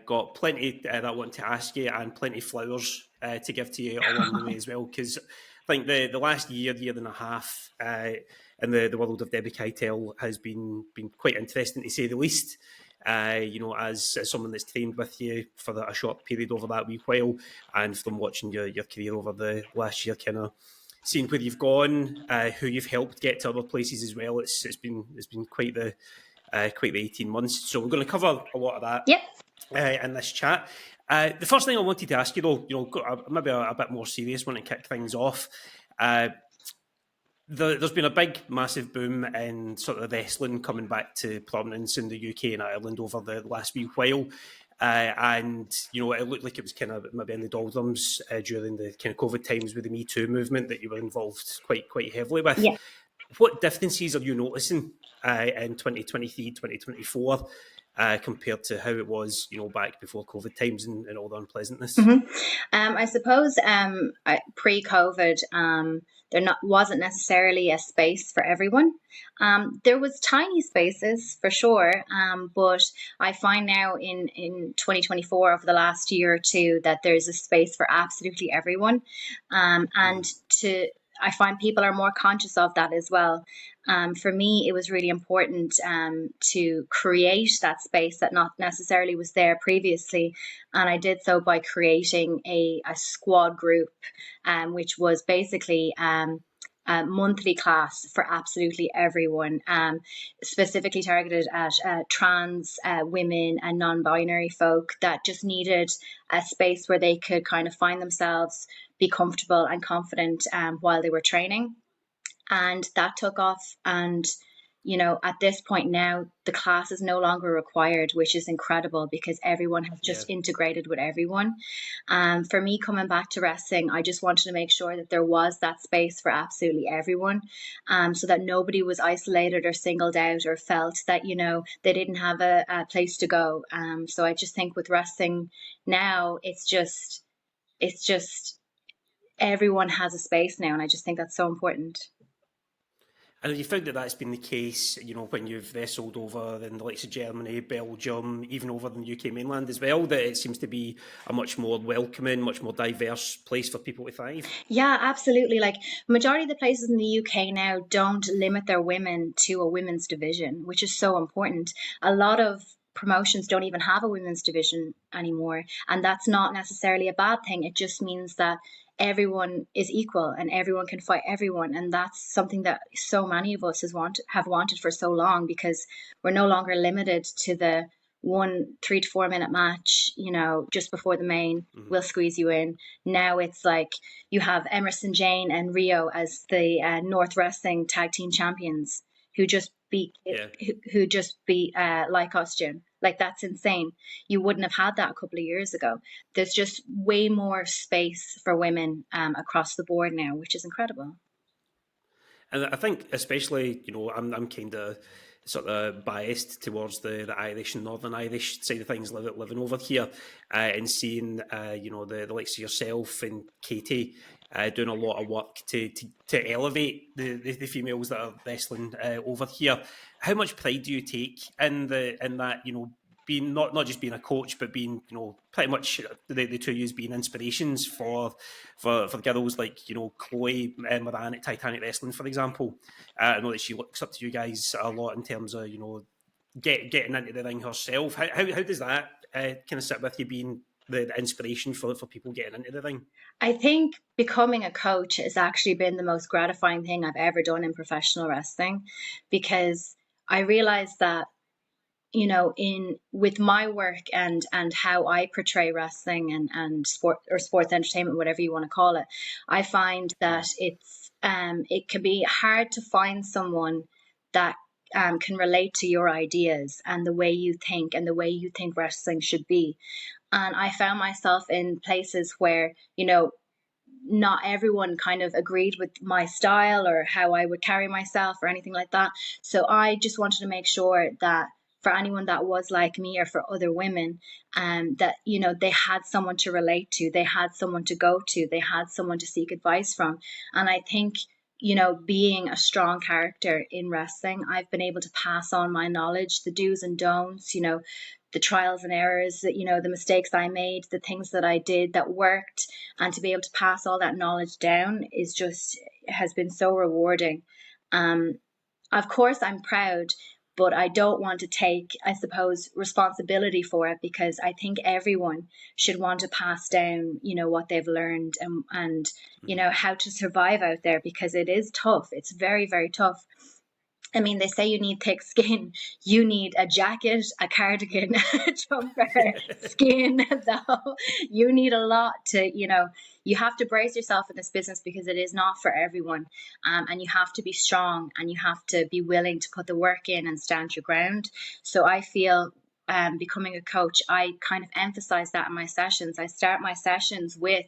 Got plenty that I want to ask you and plenty of flowers to give to you along the way as well, because I think the last year and a half in the world of Debbie Keitel has been quite interesting to say the least. As someone that's trained with you for a short period over that wee while, and from watching your career over the last year, kind of seeing where you've gone, who you've helped get to other places as well. It's been quite the 18 months. So we're going to cover a lot of that in this chat. The first thing I wanted to ask you, though, maybe a bit more serious one to kick things off. There's been a big, massive boom in sort of wrestling coming back to prominence in the UK and Ireland over the last wee while. And, it looked like it was kind of maybe in the doldrums during the kind of COVID times with the Me Too movement that you were involved quite heavily with. Yeah. What differences are you noticing in 2023, 2024 compared to how it was, back before COVID times and all the unpleasantness? Mm-hmm. I suppose pre-COVID, there wasn't necessarily a space for everyone. There was tiny spaces for sure, but I find now in 2024, over the last year or two, that there's a space for absolutely everyone, and I find people are more conscious of that as well. For me, it was really important to create that space that not necessarily was there previously. And I did so by creating a squad group, which was basically a monthly class for absolutely everyone, specifically targeted at trans women and non-binary folk that just needed a space where they could kind of find themselves, be comfortable and confident while they were training. And that took off. And at this point now, the class is no longer required, which is incredible because everyone has just integrated with everyone. For me, coming back to wrestling, I just wanted to make sure that there was that space for absolutely everyone, so that nobody was isolated or singled out or felt that, they didn't have a place to go. So I just think with wrestling now, it's just everyone has a space now. And I just think that's so important. And have you found that that's been the case, when you've wrestled over in the likes of Germany, Belgium, even over in the UK mainland as well, that it seems to be a much more welcoming, much more diverse place for people to thrive? Yeah, absolutely. Like, majority of the places in the UK now don't limit their women to a women's division, which is so important. A lot of promotions don't even have a women's division anymore, and that's not necessarily a bad thing. It just means that everyone is equal and everyone can fight everyone, and that's something that so many of us have wanted for so long, because we're no longer limited to the 3 to 4 minute match, just before the main. We'll squeeze you in. Now it's like you have Emerson Jane and Rio as the North Wrestling Tag Team Champions, who just beat like us, Jim. Like, that's insane. You wouldn't have had that a couple of years ago. There's just way more space for women across the board now, which is incredible. And I think especially, I'm kind of sort of biased towards the Irish and Northern Irish side of things living over here, and seeing, the likes of yourself and Katie doing a lot of work to elevate the females that are wrestling over here. How much pride do you take in that, being not just being a coach, but being, pretty much the two of you being inspirations for girls like, Chloe Moran at Titanic Wrestling, for example. I know that she looks up to you guys a lot in terms of, getting into the ring herself. How does that kind of sit with you, being the inspiration for people getting into the ring? I think becoming a coach has actually been the most gratifying thing I've ever done in professional wrestling, because I realized that, with my work and how I portray wrestling and sport or sports entertainment, whatever you want to call it, I find that it can be hard to find someone that can relate to your ideas and the way you think and the way you think wrestling should be. And I found myself in places where, not everyone kind of agreed with my style or how I would carry myself or anything like that. So I just wanted to make sure that for anyone that was like me, or for other women, that, they had someone to relate to, they had someone to go to, they had someone to seek advice from. And I think, being a strong character in wrestling, I've been able to pass on my knowledge, the do's and don'ts, the trials and errors, that, the mistakes I made, the things that I did that worked, and to be able to pass all that knowledge down has been so rewarding. Of course, I'm proud, but I don't want to take, I suppose, responsibility for it, because I think everyone should want to pass down, what they've learned and how to survive out there, because it is tough. It's very, very tough. I mean, they say you need thick skin. You need a jacket, a cardigan, a jumper, skin, though. You need a lot to, you have to brace yourself in this business because it is not for everyone. And you have to be strong and you have to be willing to put the work in and stand your ground. So I feel becoming a coach, I kind of emphasize that in my sessions. I start my sessions with,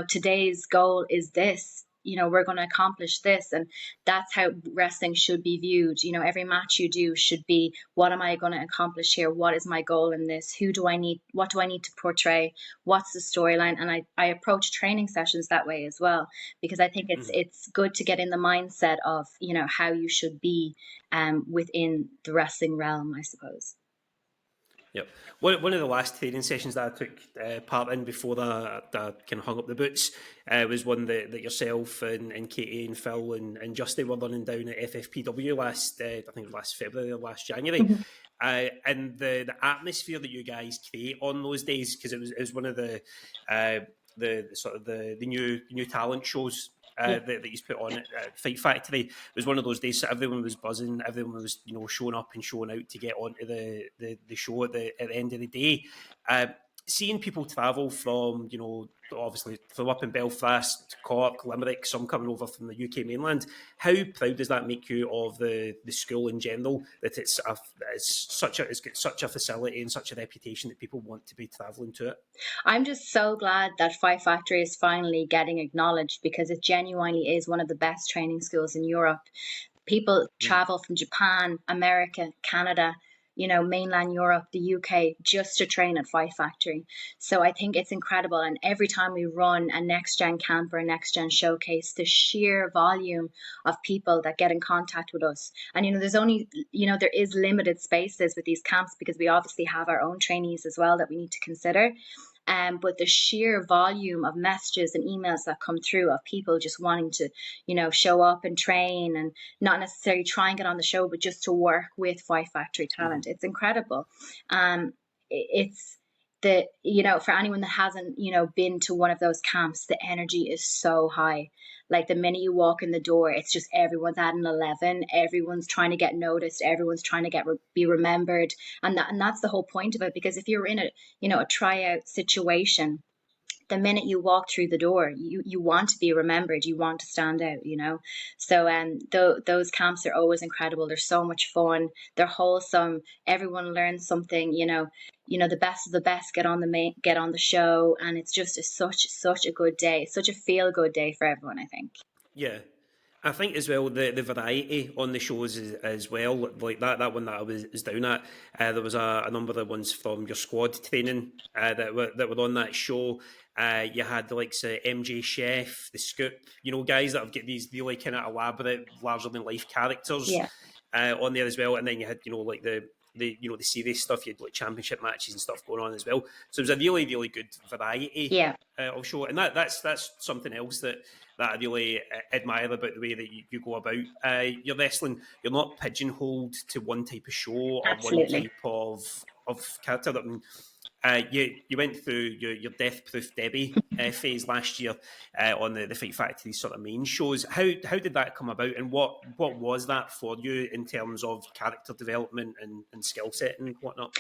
today's goal is this. We're going to accomplish this. And that's how wrestling should be viewed. Every match you do should be, what am I going to accomplish here? What is my goal in this? Who do I need? What do I need to portray? What's the storyline? And I approach training sessions that way as well, because I think it's good to get in the mindset of, how you should be within the wrestling realm, I suppose. Yep. One of the last training sessions that I took part in before I kind of hung up the boots was one that yourself and Katie and Phil and Justy were running down at FFPW last, I think it was last February or last January. And the atmosphere that you guys create on those days, because it was one of the sort of the new talent shows that he's put on at Fight Factory. It was one of those days that everyone was buzzing, everyone was showing up and showing out to get onto the show at the end of the day. Seeing people travel from obviously from up in Belfast, Cork, Limerick, some coming over from the UK mainland, how proud does that make you of the school in general, that it's got such a facility and such a reputation that people want to be travelling to it? I'm just so glad that Fight Factory is finally getting acknowledged, because it genuinely is one of the best training schools in Europe. People travel from Japan, America, Canada, mainland Europe, the UK, just to train at Fight Factory. So I think it's incredible. And every time we run a next gen camp or a next gen showcase, the sheer volume of people that get in contact with us. And, there's only, there is limited spaces with these camps, because we obviously have our own trainees as well that we need to consider. But the sheer volume of messages and emails that come through of people just wanting to, show up and train, and not necessarily try and get on the show, but just to work with Fight Factory talent. It's incredible. It's for anyone that hasn't, been to one of those camps, the energy is so high. Like, the minute you walk in the door, it's just everyone's at an 11. Everyone's trying to get noticed. Everyone's trying to be remembered. And that's the whole point of it. Because if you're in a tryout situation, the minute you walk through the door, you want to be remembered. You want to stand out, So those camps are always incredible. They're so much fun. They're wholesome. Everyone learns something. The best of the best get on the show, and it's just such a good day. It's such a feel good day for everyone, I think. Yeah. I think as well the variety on the shows as well, like that one that I was down at, there was a number of ones from your squad training that were on that show. You had the likes of MJ Chef, the Scoop, guys that have got these really kind of elaborate, larger than life characters on there as well. And then you had like the serious stuff. You had like championship matches and stuff going on as well. So it was a really, really good variety of show, and that's something else that I really admire about the way that you go about your wrestling. You're not pigeonholed to one type of show or one type of character. You went through your Death Proof Debbie phase last year on the Fight Factory sort of main shows. How did that come about, and what was that for you in terms of character development and skill set and whatnot?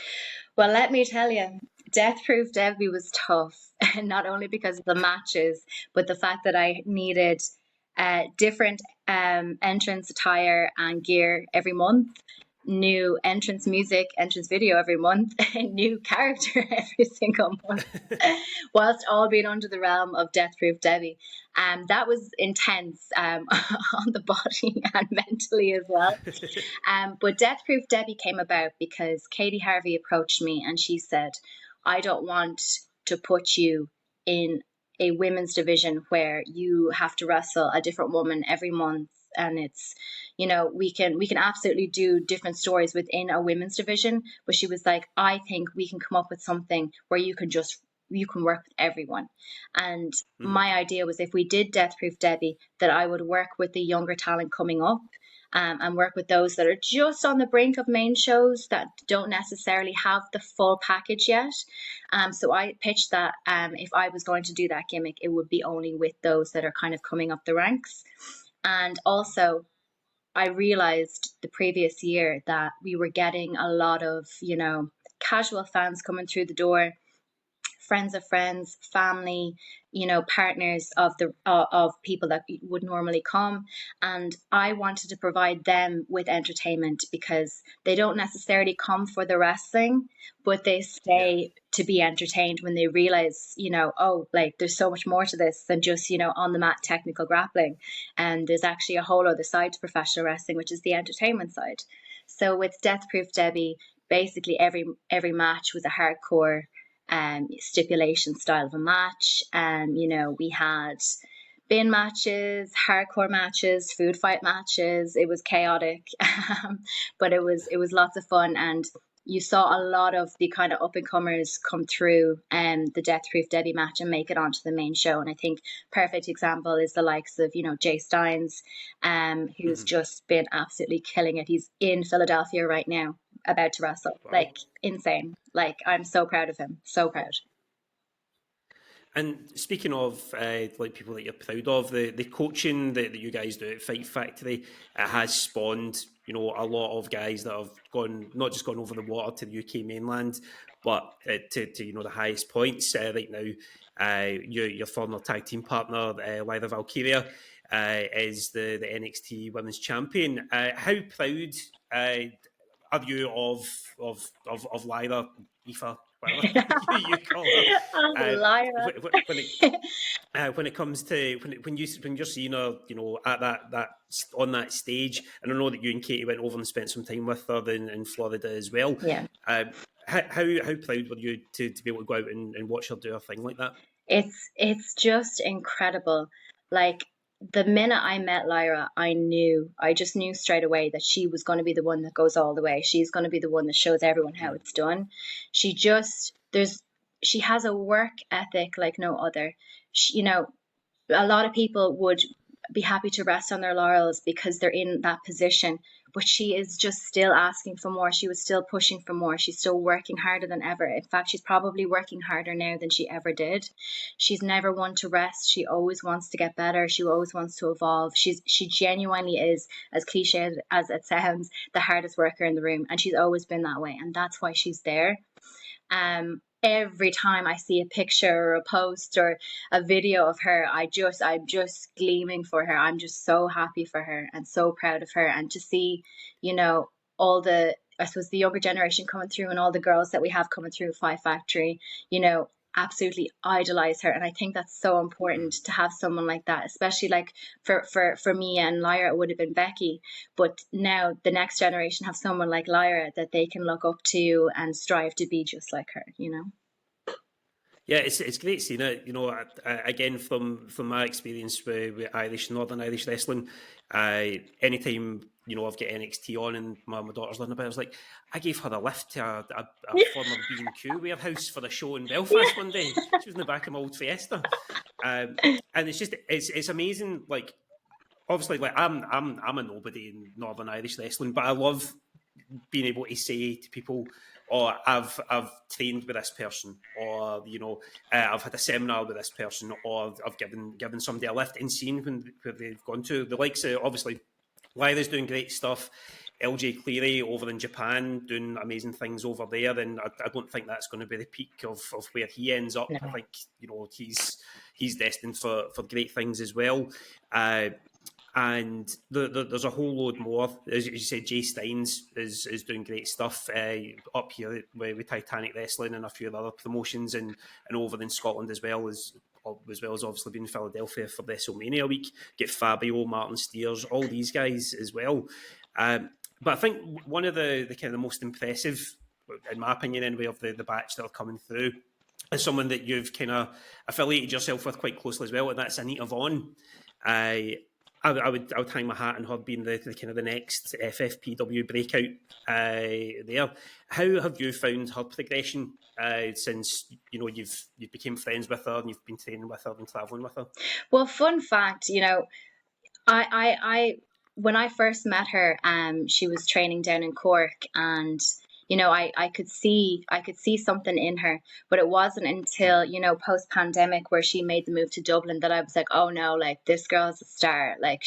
Well, let me tell you, Death Proof Debbie was tough, not only because of the matches, but the fact that I needed different entrance attire and gear every month, new entrance music, entrance video every month, and new character every single month, whilst all being under the realm of Death Proof Debbie. That was intense on the body and mentally as well. But Death Proof Debbie came about because Katie Harvey approached me and she said, I don't want to put you in a women's division where you have to wrestle a different woman every month. And it's, we can absolutely do different stories within a women's division. But she was like, I think we can come up with something where you can work with everyone. And my idea was, if we did Death Proof Debbie, that I would work with the younger talent coming up and work with those that are just on the brink of main shows that don't necessarily have the full package yet. So I pitched that if I was going to do that gimmick, it would be only with those that are kind of coming up the ranks. And also, I realized the previous year that we were getting a lot of, casual fans coming through the door, friends of friends, family, partners of people that would normally come, and I wanted to provide them with entertainment because they don't necessarily come for the wrestling, but they stay to be entertained when they realize, oh, like there's so much more to this than just on the mat technical grappling, and there's actually a whole other side to professional wrestling, which is the entertainment side. So with Death Proof Debbie, basically every match was a hardcore stipulation style of a match. We had bin matches, hardcore matches, food fight matches. It was chaotic, but it was lots of fun, and you saw a lot of the kind of up and comers come through the Death Proof Debbie match and make it onto the main show. And I think perfect example is the likes of Jay Steins, who's just been absolutely killing it. He's in Philadelphia right now, about to wrestle. Wow. Like insane. Like I'm so proud of him. So proud. And speaking of like people that you're proud of, the coaching that you guys do at Fight Factory has spawned a lot of guys that have not just gone over the water to the UK mainland, but to the highest points right now. Your former tag team partner, Lyra Valkyria, is the NXT Women's Champion. How proud are you of Lyra, Aoife, whatever you call her? Lyra. When it comes to when you're seeing her, at that on that stage, and I know that you and Katie went over and spent some time with her in Florida as well. Yeah. How proud were you to be able to go out and watch her do a thing like that? It's just incredible. Like the minute I met Lyra, I just knew straight away that she was going to be the one that goes all the way. She's going to be the one that shows everyone how it's done. She has a work ethic like no other. A lot of people would be happy to rest on their laurels because they're in that position, but she is just still asking for more. She was still pushing for more. She's still working harder than ever. In fact, she's probably working harder now than she ever did. She's never one to rest. She always wants to get better. She always wants to evolve. She genuinely is, as cliche as it sounds, the hardest worker in the room, and she's always been that way, and that's why she's there. Every time I see a picture or a post or a video of her, I'm just gleaming for her. I'm just so happy for her and so proud of her. And to see, all the, I suppose, the younger generation coming through and all the girls that we have coming through Fight Factory, absolutely idolize her. And I think that's so important to have someone like that, especially like for me and Lyra, it would have been Becky. But now the next generation have someone like Lyra that they can look up to and strive to be just like her, Yeah, it's great seeing it. Again, from my experience with Northern Irish wrestling, anytime I've got NXT on and my daughter's learning about it, I was like, I gave her a lift to a former B&Q warehouse for a show in Belfast one day. She was in the back of my old Fiesta, and it's amazing. Like, obviously, like I'm a nobody in Northern Irish wrestling, but I love being able to say to people, or I've trained with this person, or I've had a seminar with this person, or I've given somebody a lift, and seeing where they've gone to. The likes of, obviously, Lyra's doing great stuff. LJ Cleary over in Japan doing amazing things over there, and I don't think that's going to be the peak of where he ends up. No. I think he's destined for great things as well. And there's a whole load more. As you said, Jay Steins is doing great stuff up here with Titanic Wrestling and a few other promotions, and over in Scotland as well as obviously being in Philadelphia for WrestleMania week. Get Fabio, Martin Steers, all these guys as well. But I think one of the kind of the most impressive, in my opinion anyway, of the batch that are coming through is someone that you've kind of affiliated yourself with quite closely as well, and that's Anita Vaughn. I would hang my hat on her being the kind of the next FFPW breakout there. How have you found her progression since you've became friends with her and you've been training with her and traveling with her? Well, fun fact, I when I first met her, she was training down in Cork, and I could see something in her, but it wasn't until post pandemic where she made the move to Dublin that I was like, oh no, like this girl's a star. Like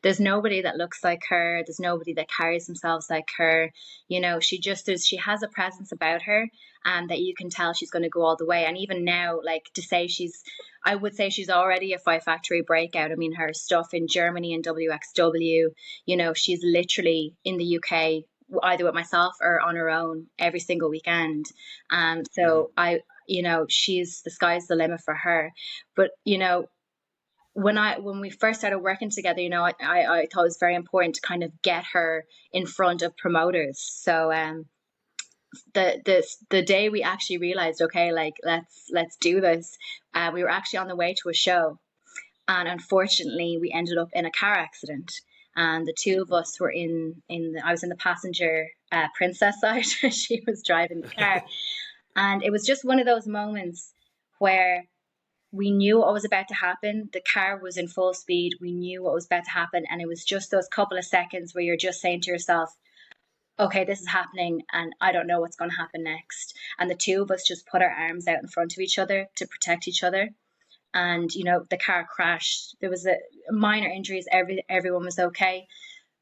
there's nobody that looks like her. There's nobody that carries themselves like her. You know, she has a presence about her, that you can tell she's going to go all the way. And even now, like, I would say she's already a Five Factory breakout. I mean, her stuff in Germany and WXW, you know, she's literally in the UK either with myself or on her own every single weekend. So you know, the sky's the limit for her. But, you know, when we first started working together, you know, I thought it was very important to kind of get her in front of promoters. So the day we actually realized, okay, like let's do this, we were actually on the way to a show, and unfortunately we ended up in a car accident, and the two of us were I was in the passenger princess side. She was driving the car, and it was just one of those moments where we knew what was about to happen. The car was in full speed. We knew what was about to happen, and it was just those couple of seconds where you're just saying to yourself, okay, this is happening and I don't know what's going to happen next. And the two of us just put our arms out in front of each other to protect each other. And, you know, the car crashed. There was minor injuries. Everyone was okay.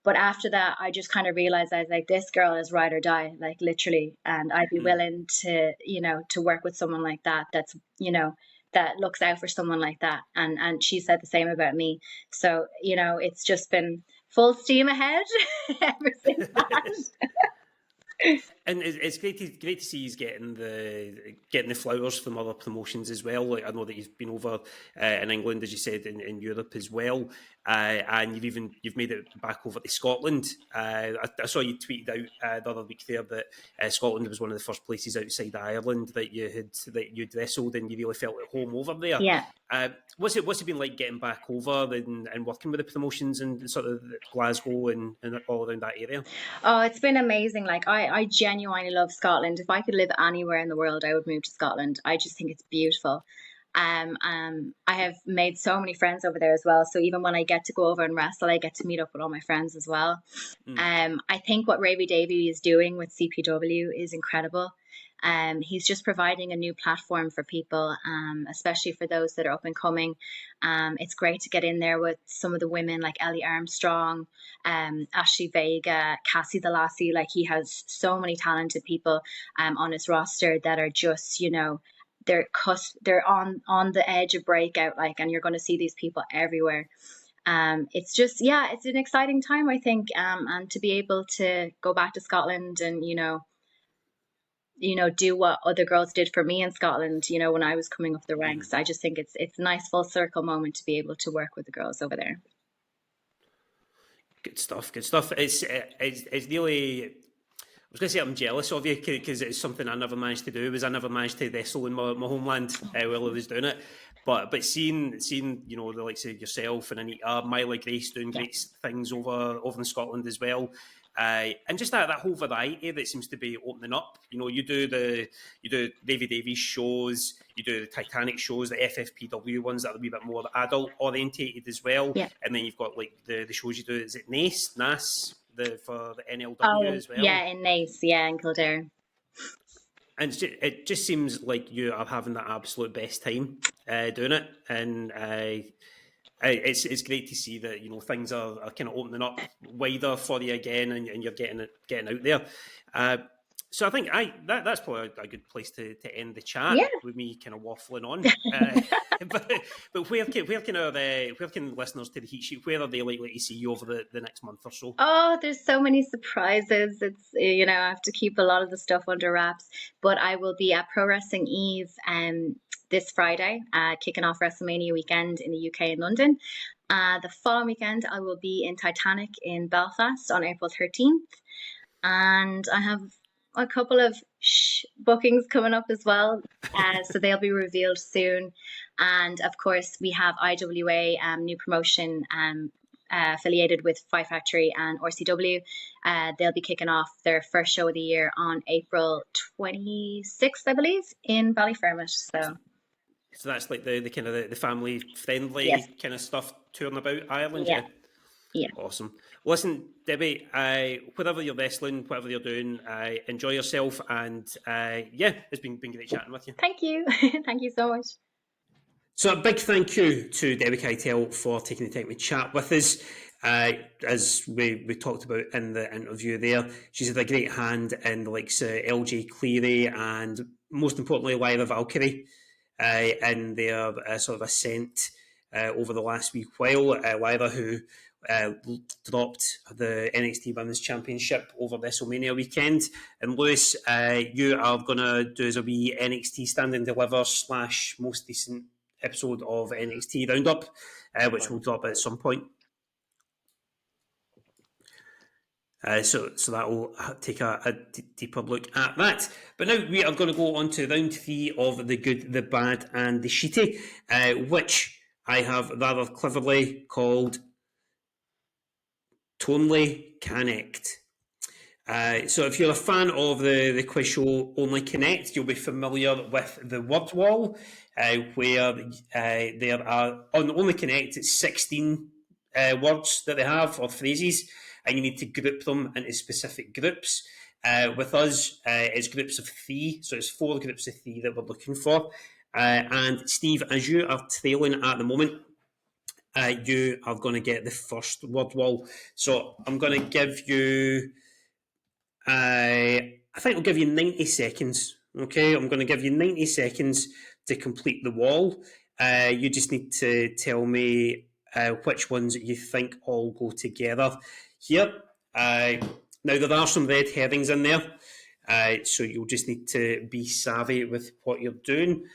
But after that, I just kind of realized, I was like, this girl is ride or die, like literally. And I'd be willing to, you know, to work with someone like that. That's, you know, that looks out for someone like that. And she said the same about me. So, you know, it's just been full steam ahead ever since that. And it's great to see he's getting the flowers from other promotions as well. Like, I know that you've been over in England, as you said, in Europe as well, and you've made it back over to Scotland. I saw you tweeted out the other week there that Scotland was one of the first places outside Ireland that you'd wrestled, and you really felt at home over there. Yeah. What's it been like getting back over and working with the promotions and sort of Glasgow and all around that area? Oh, it's been amazing. Like, I genuinely love Scotland. If I could live anywhere in the world, I would move to Scotland. I just think it's beautiful. I have made so many friends over there as well. So even when I get to go over and wrestle, I get to meet up with all my friends as well. I think what Ravy Davey is doing with CPW is incredible. He's just providing a new platform for people, especially for those that are up and coming. It's great to get in there with some of the women like Ellie Armstrong, Ashley Vega, Cassie the Lassie. Like, he has so many talented people on his roster that are just, you know, they're on the edge of breakout, like, and you're going to see these people everywhere. It's just, yeah, it's an exciting time, I think, and to be able to go back to Scotland and, you know, do what other girls did for me in Scotland, you know, when I was coming up the ranks. I just think it's a nice full circle moment to be able to work with the girls over there. Good stuff. It's really, I was going to say I'm jealous of you because it's something I never managed to do. I never managed to wrestle in my homeland while I was doing it. But seeing you know, the likes of yourself and Anita, Myla Grace doing great things over in Scotland as well. And just that whole variety that seems to be opening up. You know, you do Davy Davies shows, you do the Titanic shows, the FFPW ones that are a wee bit more adult orientated as well. Yeah. And then you've got like the shows you do. Is it NAS for the NLW as well? Yeah, in Naas, yeah, in Kildare. And it just seems like you are having the absolute best time doing it, and it's great to see that, you know, things are kind of opening up wider for you again, and you're getting out there. So I think that's probably a good place to end the chat with me kind of waffling on. But where can listeners to the Heat Sheet, where are they likely to see you over the next month or so? Oh, there's so many surprises. It's, you know, I have to keep a lot of the stuff under wraps. But I will be at Pro Wrestling Eve this Friday, kicking off WrestleMania weekend in the UK in London. The following weekend, I will be in Titanic in Belfast on April 13th. And I have a couple of bookings coming up as well. So they'll be revealed soon. And of course, we have IWA, new promotion affiliated with Five Factory and RCW. They'll be kicking off their first show of the year on April 26th, I believe, in Ballyfermot. So that's like the kind of the family friendly kind of stuff touring about Ireland. Yeah. Awesome. Listen, Debbie, whatever you're wrestling, whatever you're doing, enjoy yourself, and it's been great chatting with you. Thank you. Thank you so much. So a big thank you to Debbie Keitel for taking the time to chat with us. As we talked about in the interview there, she's had a great hand in the likes of LJ Cleary and, most importantly, Lyra Valkyrie in their sort of ascent over the last week while. Lyra, who dropped the NXT Women's Championship over WrestleMania weekend. And Lewis, you are going to do as a wee NXT Stand and Deliver / most decent episode of NXT Roundup, which will drop at some point. So that will take a deeper look at that. But now we are going to go on to round 3 of the good, the bad, and the sheety, which I have rather cleverly called Tonely Connect. So if you're a fan of the quiz show Only Connect, you'll be familiar with the word wall, where there are, on Only Connect, it's 16 words that they have, or phrases, and you need to group them into specific groups. With us, it's groups of 3, so it's 4 groups of 3 that we're looking for. And Steve, as you are trailing at the moment, you are going to get the first word wall. So I'm going to give you... I think I'll give you 90 seconds. Okay, I'm going to give you 90 seconds to complete the wall. You just need to tell me which ones you think all go together here. Now, there are some red herrings in there, so you'll just need to be savvy with what you're doing.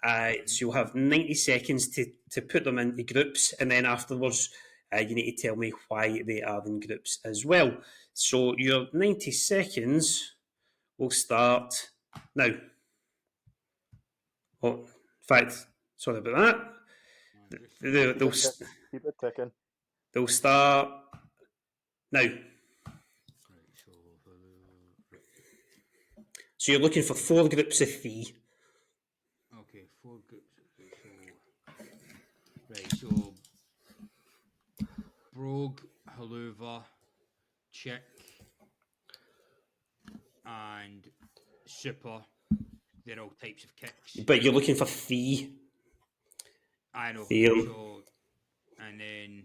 So you'll have 90 seconds to put them into groups, and then afterwards you need to tell me why they are in groups as well. So your 90 seconds will start now. Oh, in fact, sorry about that. Keep it ticking. They'll start now. So you're looking for 4 groups of 3. Okay, 4 groups. So Brogue, Haluva, Chick, and Super. They're all types of kicks. But you're looking for 3. I know. Feel. So, and then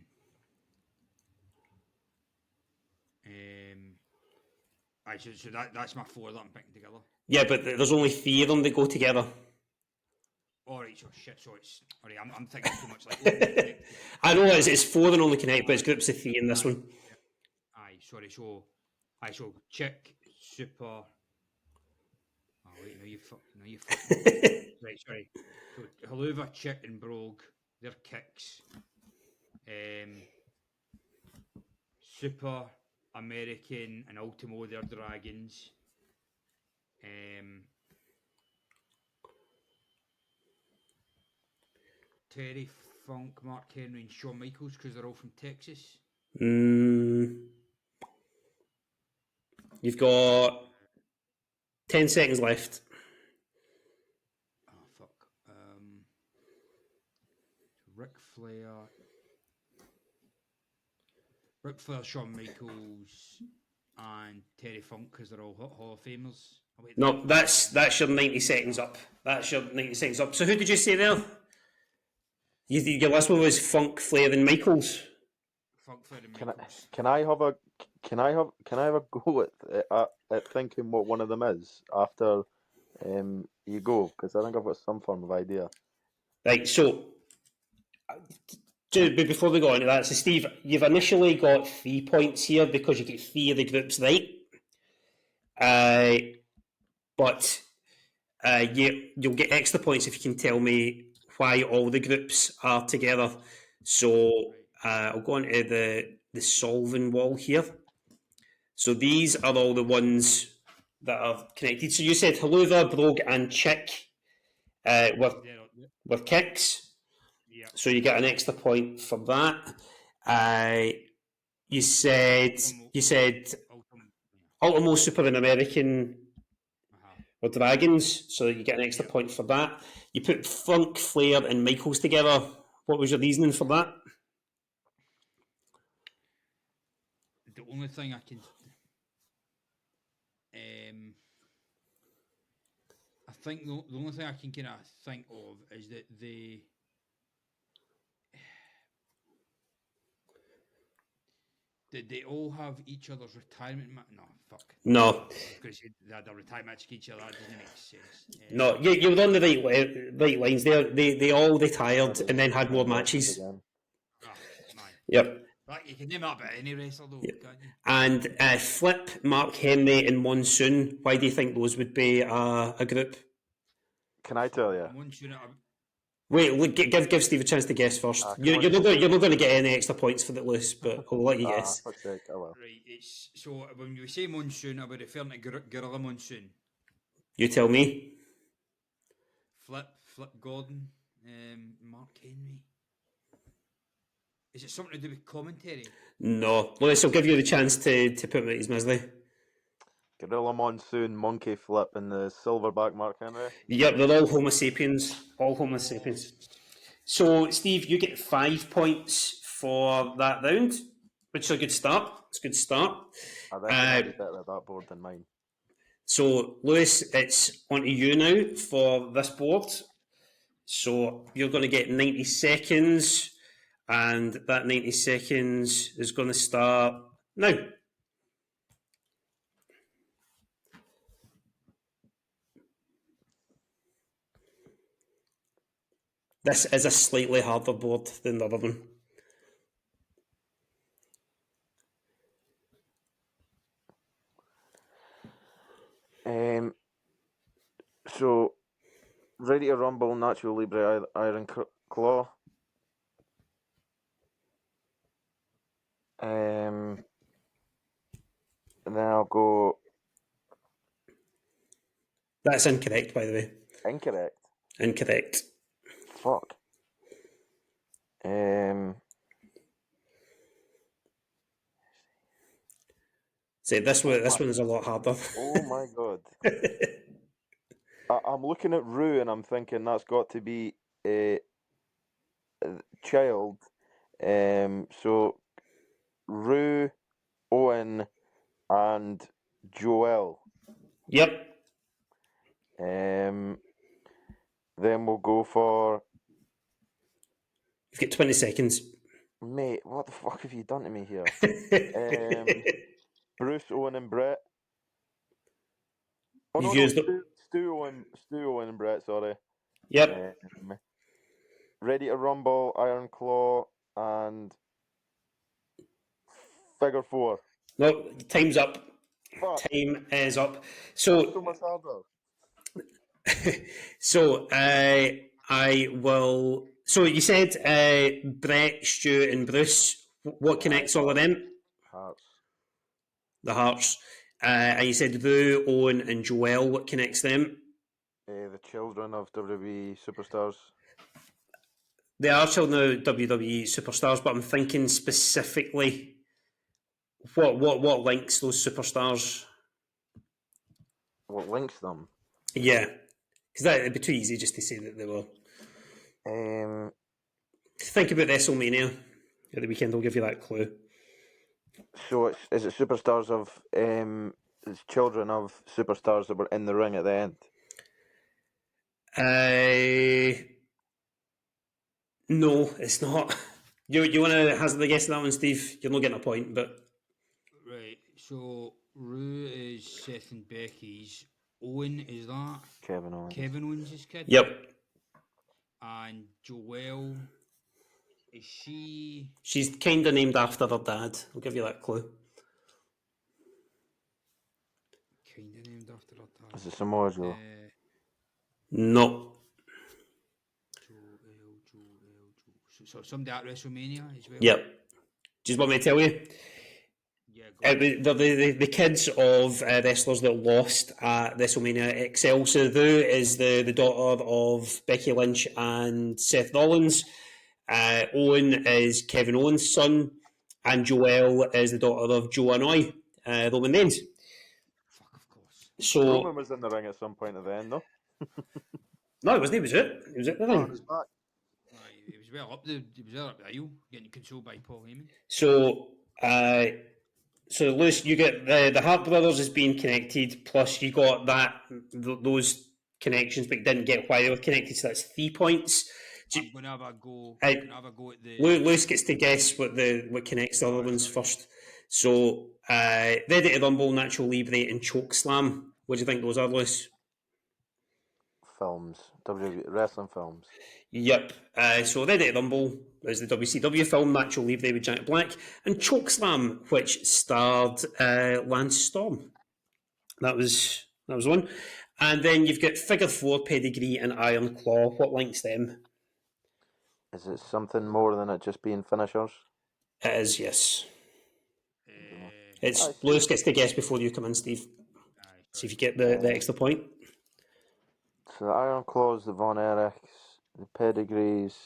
so that's my 4 that I'm picking together. Yeah, but there's only 3 of them that go together. Alright, so shit, so it's... Alright, I'm thinking too much like... I know it's 4 and Only Connect, but it's groups of 3 in this one. Aye, sorry, so Chick, Super... Oh wait, no you Right, sorry. So Haluva, Chick and Brogue, they're kicks. Super, American and Ultimo, they're dragons. Terry Funk, Mark Henry and Shawn Michaels, because they're all from Texas. You've got 10 seconds left. Oh fuck. Ric Flair, Shawn Michaels and Terry Funk, because they're all Hall of Famers. Oh, wait, No, that's your 90 seconds up. That's your 90 seconds up. So who did you say there? Your last one was Funk, Flair and Michaels. Funk, Flair and Michaels. Can I have a go at thinking what one of them is after you go? Because I think I've got some form of idea. Right, so before we go on to that, so Steve, you've initially got 3 points here because you get 3 of the groups right. But you'll get extra points if you can tell me why all the groups are together. So I'll go on to the solving wall here. So these are all the ones that are connected. So you said Haluva, Brogue and Chick were kicks. Yeah. So you get an extra point for that. You said Ultimo, Super and American were dragons, so you get an extra point for that. You put Funk, Flair and Michaels together. What was your reasoning for that? The only thing I can... I think the only thing I can kind of think of is that Did they all have each other's retirement match? No, fuck. No, Because they had a retirement match against each other. That doesn't make sense. no, you were on the right lines there. They all retired and then had more matches. Again. Ah, man. Yep. Right, you can name that about any wrestler, though, can't you? And Flip, Mark Henry, and Monsoon. Why do you think those would be a group? Can I tell you? Monsoon, Wait, look, give Steve a chance to guess first. You're not going to get any extra points for that, Lewis, but I'll let you guess. Fuck's sake, I will. right, it's so when you say Monsoon, are we referring to Gorilla Monsoon? You tell me. Flip Gordon, Mark Henry. Is it something to do with commentary? No. Lewis, I'll give you the chance to put him at his misery. Gorilla Monsoon, Monkey Flip, and the Silverback Mark Henry. Yep, they're all Homo sapiens. All Homo sapiens. So, Steve, you get 5 points for that round, which is a good start. It's a good start. I reckon I'll be better at that board than mine. So, Lewis, it's on to you now for this board. So, you're going to get 90 seconds, and that 90 seconds is going to start now. This is a slightly harder board than the other one. So, Ready to Rumble, Natural Libre, Iron Claw. And then I'll go That's incorrect, by the way. incorrect. Incorrect. Fuck. See, this one is a lot harder. Oh my god. I'm looking at Rue and I'm thinking that's got to be a child. So Rue, Owen, and Joel. Yep. Then we'll go for You've got 20 seconds. mate. What the fuck have you done to me here? Bruce, Owen, and Brett. Oh, You've used it. Stu, Owen, and Brett. Sorry. Yep. Ready to Rumble, Iron Claw, and Figure 4. No, time's up. Fuck. Time is up. So So, much harder. so I will. So you said Brett, Stu, and Bruce. What connects all of them? Hearts. The Hearts. And you said Rue, Owen, and Joel. What connects them? The children of WWE superstars. They are still now WWE superstars, but I'm thinking specifically what links those superstars. What links them? Yeah, because that would be too easy just to say that they were. Think about WrestleMania at the weekend. I'll give you that clue. So is it superstars of it's children of superstars that were in the ring at the end? No, it's not. You want to hazard a guess on that one, Steve? You're not getting a point, but Right, so Rue is Seth and Becky's. Owen is that? Kevin Owens. Kevin Owens' kid? yep, And Joelle, is she... she's kind of named after her dad. I'll give you that clue. Kind of named after her dad. Is it Samoa Joe? No, Joelle. So somebody at WrestleMania as well? yep. Do you want me to tell you? Yeah, go on. The kids of wrestlers that lost at WrestleMania XL. So Rue is the daughter of Becky Lynch and Seth Rollins. Owen is Kevin Owens' son, and Joelle is the daughter of Joe Anoa'i, Roman Reigns. Fuck, of course. So Roman was in the ring at some point at the end, though. no, it wasn't. He was it. He was at the On ring. his back. He was well up the aisle, getting consoled by Paul Heyman. So Lewis, you get the Hart brothers as being connected, plus you got those connections, but you didn't get why they were connected. So that's 3 points. I'm gonna have a go. I- I'm gonna have a go at the. Lewis gets to guess what connects the other ones first. So, Ready to Rumble, Natural Libre, and Choke Slam. What do you think those are, Lewis? Films, WWE wrestling films. Yep. So Ready to Rumble is the WCW film, Natural Libre with Jack Black, and Chokeslam, which starred Lance Storm. That was one. And then you've got Figure 4, Pedigree, and Iron Claw. What links them? Is it something more than it just being finishers? It is, yes. It's I see. Lewis gets to guess before you come in, Steve. See if you get the extra point. So the Iron Claws, the Von Erichs, the Pedigrees,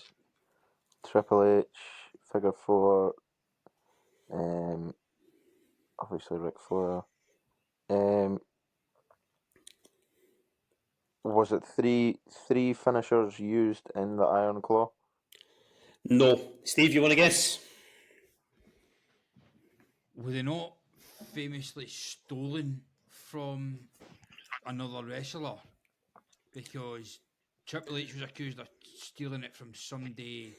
Triple H, Figure 4, obviously Ric Flair. Was it three finishers used in the Iron Claw? No. Steve, you want to guess? Were they not famously stolen from another wrestler? Because Triple H was accused of stealing it from somebody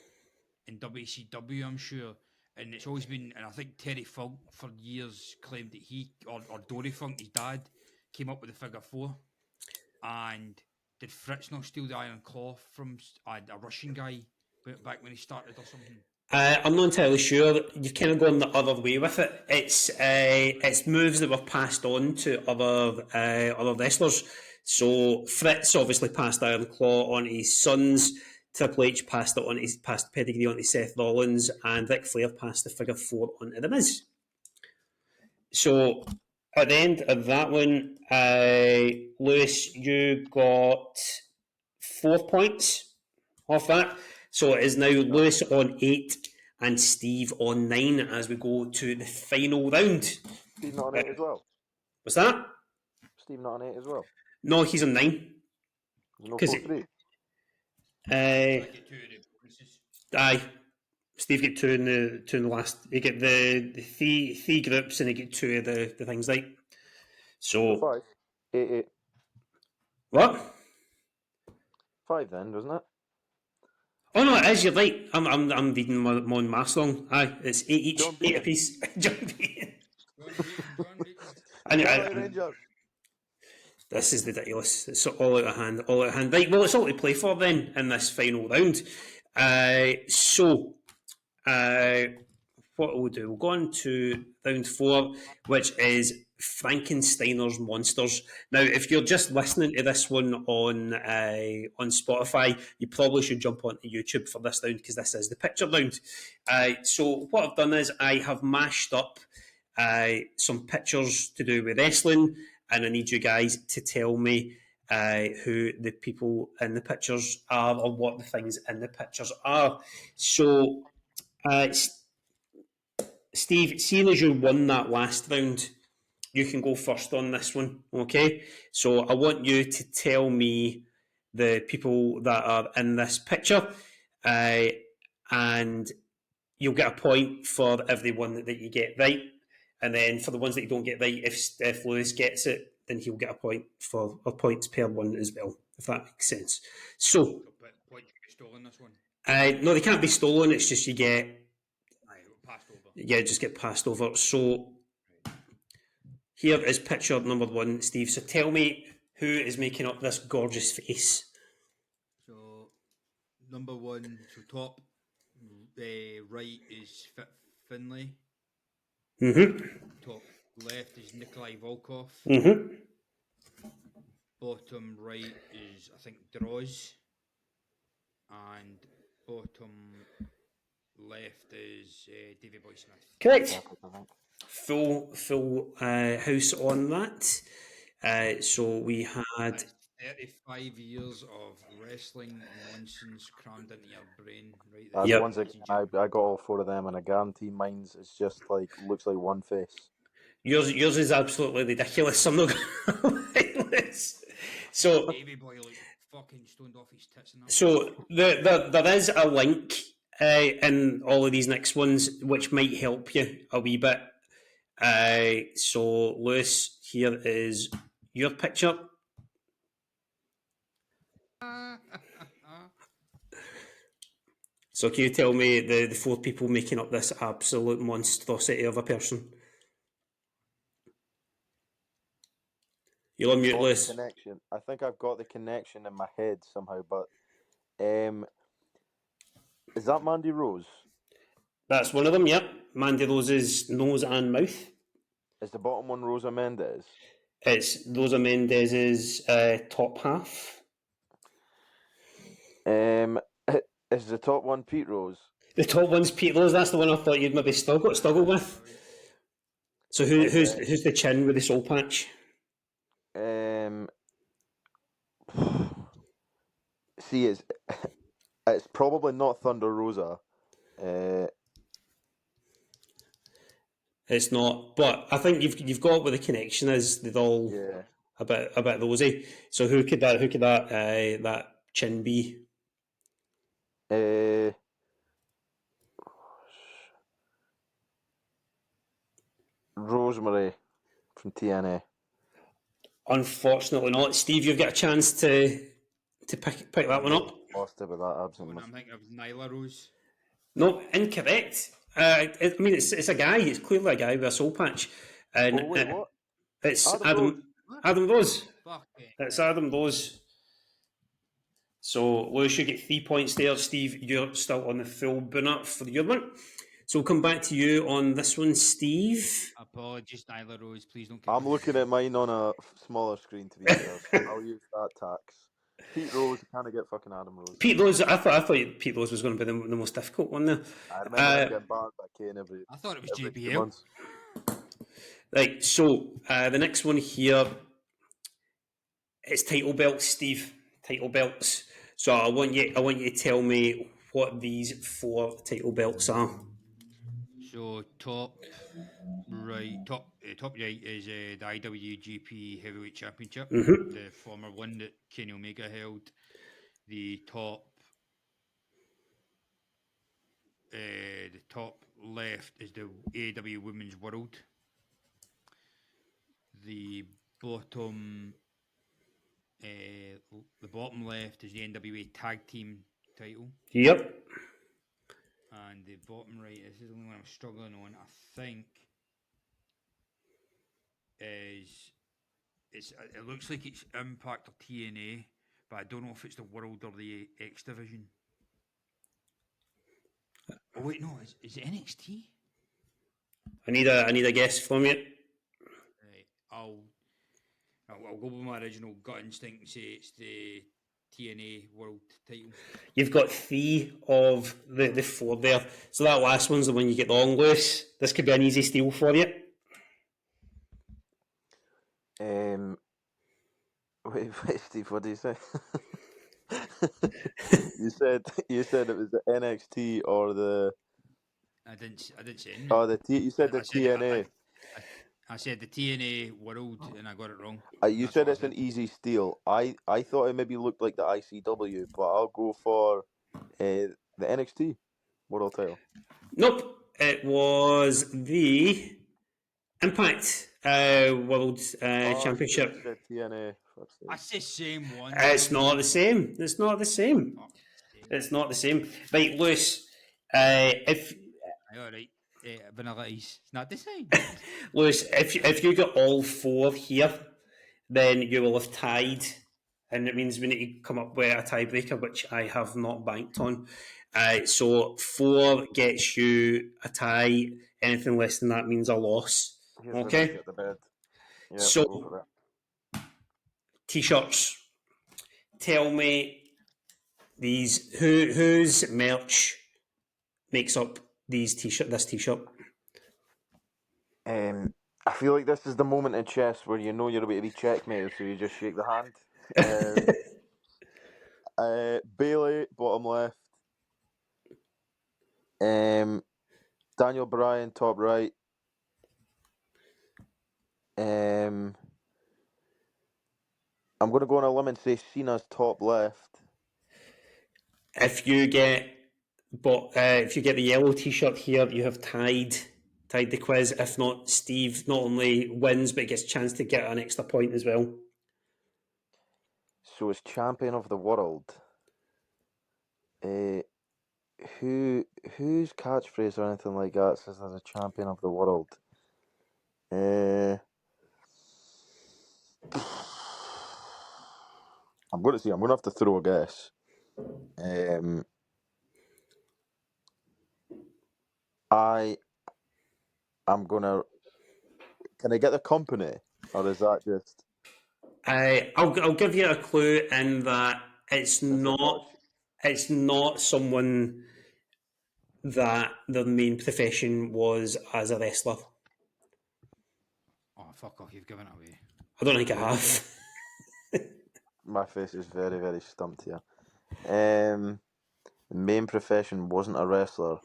in WCW, I'm sure. And it's always been, and I think Terry Funk for years claimed that he, or Dory Funk, his dad, came up with the Figure 4. And did Fritz not steal the Iron Claw from a Russian guy back when he started or something? I'm not entirely sure. You've kind of gone the other way with it. It's moves that were passed on to other wrestlers. So Fritz obviously passed Iron Claw on his sons. Triple H passed Pedigree on to Seth Rollins, and Ric Flair passed the Figure 4 on to The Miz. So at the end of that one, Lewis, you got 4 points off that. So it is now Lewis on 8 and Steve on 9 as we go to the final round. Steve not on 8 as well? What's that? Steve not on 8 as well? No, he's on 9. No 4-3? Aye. Steve get 2 in the last. You get the three groups and you get 2 of the things, right? So 5? 8. What? 5 then, doesn't it? Oh no, it is. You're right. I'm reading my own maths wrong. Aye, it's 8 each, 8 apiece. John Bean. This is ridiculous. It's all out of hand. Right, well, it's all to play for then in this final round. What we'll do, we'll go on to round 4, which is Frankensteiner's Monsters. Now, if you're just listening to this one on Spotify, you probably should jump onto YouTube for this round because this is the picture round. So what I've done is I have mashed up some pictures to do with wrestling, and I need you guys to tell me who the people in the pictures are or what the things in the pictures are. So, Steve, seeing as you won that last round, you can go first on this one, okay? So I want you to tell me the people that are in this picture, and you'll get a point for every one that you get right. And then for the ones that you don't get right, if Lewis gets it, then he'll get a point for points per one as well, if that makes sense. So, Points can be stolen this one. No, they can't be stolen. It's just you get Passed over. Yeah, just get passed over. So here is picture number 1, Steve. So tell me who is making up this gorgeous face. So number 1, so top right is Finlay. Top left is Nikolai Volkov. Bottom right is, I think, Droz. And bottom left is Davey Boy Smith. Correct. Full house on that. So we had 35 years of wrestling nonsense crammed into your brain, right? Once again, I got all 4 of them, and I guarantee mine's is just like looks like one face. Yours is absolutely ridiculous. I'm not gonna lie. So Davey Boy looked fucking stoned off his tits and that. So there is a link in all of these next ones which might help you a wee bit. So Lewis, here is your picture. So can you tell me the 4 people making up this absolute monstrosity of a person? You're on mute, Got the Lewis. connection. I think I've got the connection in my head somehow, but is that Mandy Rose? That's one of them, yep. Mandy Rose's nose and mouth. Is the bottom one Rosa Mendes? It's Rosa Mendez's top half. Is the top one Pete Rose? The top one's Pete Rose. That's the one I thought you'd maybe struggle with. So who's the chin with the soul patch? See, it's probably not Thunder Rosa. It's not, but I think you've got where the connection is. They're all a bit rosy. So who could that chin be? Rosemary from TNA. Unfortunately not. Steve, you've got a chance to pick that one up. Lost it with that absent. I'm thinking of Nyla Rose. No, incorrect. I mean, it's a guy. It's clearly a guy with a soul patch. And wait, what? It's Adam Adam Rose. Fuck it. It's Adam Rose. So Lewis, you get 3 points there. Steve, you're still on the full boon for your one. So we'll come back to you on this one, Steve. Apologies, Nyla Rose. Please don't. I'm looking at mine on a smaller screen to be fair. So I'll use that tax. Pete Rose, can't get fucking Adam Rose. Pete Rose, I thought Pete Rose was going to be the most difficult one there. I remember him getting barred by Kane every. I thought it was every 2 JBL. months. Right, so the next one here, it's title belts, Steve. Title belts. So I want you to tell me what these 4 title belts are. So top right is the IWGP Heavyweight Championship, the former one that Kenny Omega held. The top left is the AEW Women's World. The bottom left is the NWA Tag Team title. Yep. And the bottom right, this is the only one I'm struggling on, I think, it looks like it's Impact or TNA, but I don't know if it's the World or the X Division. Oh wait, no, is it NXT? I need a guess from you. Right, I'll go with my original gut instinct and say it's the TNA World title. You've got 3 of the 4 there. So that last one's the one you get wrong, Lewis. This could be an easy steal for you. Wait, Steve, what did you say? you said it was the NXT or the. I didn't say anything. Oh, you said the TNA. I said the TNA World, and I got it wrong. You said it's an easy steal. I thought it maybe looked like the ICW, but I'll go for the NXT World title. Nope, it was the Impact World Championship. You said TNA. That's the same one. It's not the same. It's not the same. It's not the same. Right, Lewis, if... All right. Vanilla Ice. It's not the same. Lewis, if you get all 4 here, then you will have tied, and it means we need to come up with a tiebreaker, which I have not banked on. So 4 gets you a tie. Anything less than that means a loss. Okay. Yep, so T-shirts. Tell me these whose merch makes up this T-shirt. I feel like this is the moment in chess where you know you're about to be checkmated, so you just shake the hand. Bailey, bottom left. Daniel Bryan, top right. I'm going to go on a limb and say Cena's top left. If you get the yellow T-shirt here, you have tied the quiz. If not, Steve not only wins but gets a chance to get an extra point as well. So it's champion of the world. Whose catchphrase or anything like that says there's a champion of the world? I'm going to have to throw a guess. I'm gonna. Can I get the company, or is that just? I'll give you a clue in that it's not someone that their main profession was as a wrestler. Oh, fuck off, you've given it away. I don't think I have. My face is very, very stumped here. The main profession wasn't a wrestler.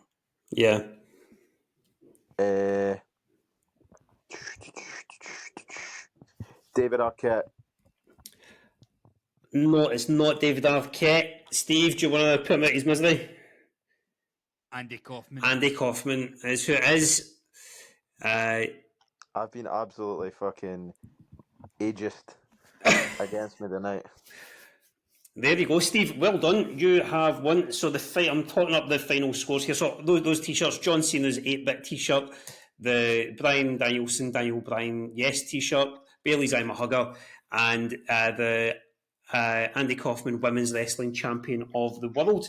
Yeah. David Arquette. No, it's not David Arquette. Steve, do you want to put him out his misery? Andy Kaufman. Andy Kaufman is who it is. I've been absolutely fucking ageist against me tonight. There you go, Steve. Well done. You have won. So I'm talking up the final scores here. So those t-shirts, John Cena's 8-bit t-shirt, the Bryan Danielson, Daniel Bryan Yes t-shirt, Bailey's I'm a Hugger, and the Andy Kaufman Women's Wrestling Champion of the World.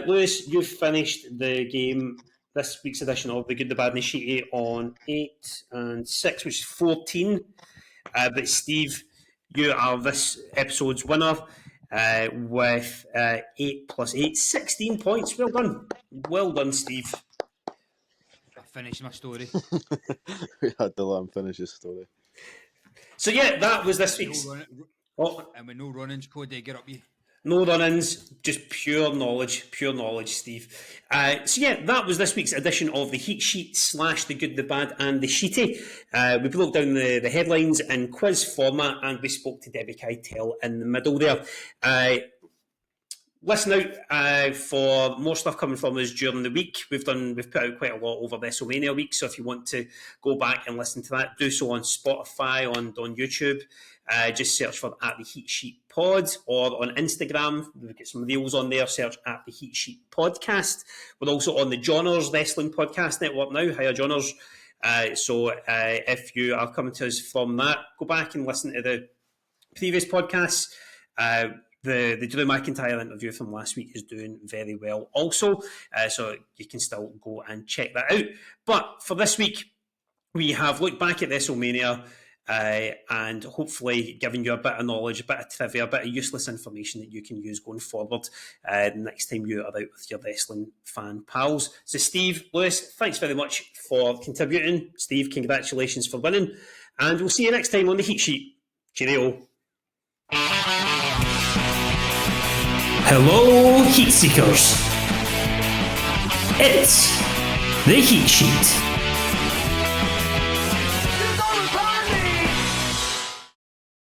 Lewis, you've finished the game, this week's edition of The Good, the Bad and the Sheety on 8 and 6, which is 14. But Steve, you are this episode's winner with 8 plus 8, 16 points. Well done. Well done, Steve. I finished my story. We had to let him finish his story. So yeah, that was this week's... And with no run-ins, code they get up you. No run-ins, just pure knowledge, Steve. So yeah, that was this week's edition of the Heat Sheet / The Good, the Bad and the Sheety. We broke down the headlines in quiz format and we spoke to Debbie Keitel in the middle there. Listen out for more stuff coming from us during the week. We've put out quite a lot over WrestleMania week, so if you want to go back and listen to that, do so on Spotify, on YouTube. Just search for @the Heat Sheet Pod, or on Instagram. We've got some reels on there. Search @the Heat Sheet Podcast. We're also on the Johners Wrestling Podcast Network now. Hiya, Johners. So if you are coming to us from that, go back and listen to the previous podcasts. The Drew McIntyre interview from last week is doing very well also, so you can still go and check that out. But for this week, we have looked back at WrestleMania and hopefully given you a bit of knowledge, a bit of trivia, a bit of useless information that you can use going forward next time you are out with your wrestling fan pals. So Steve, Lewis, thanks very much for contributing. Steve, congratulations for winning. And we'll see you next time on the Heat Sheet. Cheerio. Hello, Heatseekers. It's the Heat Sheet.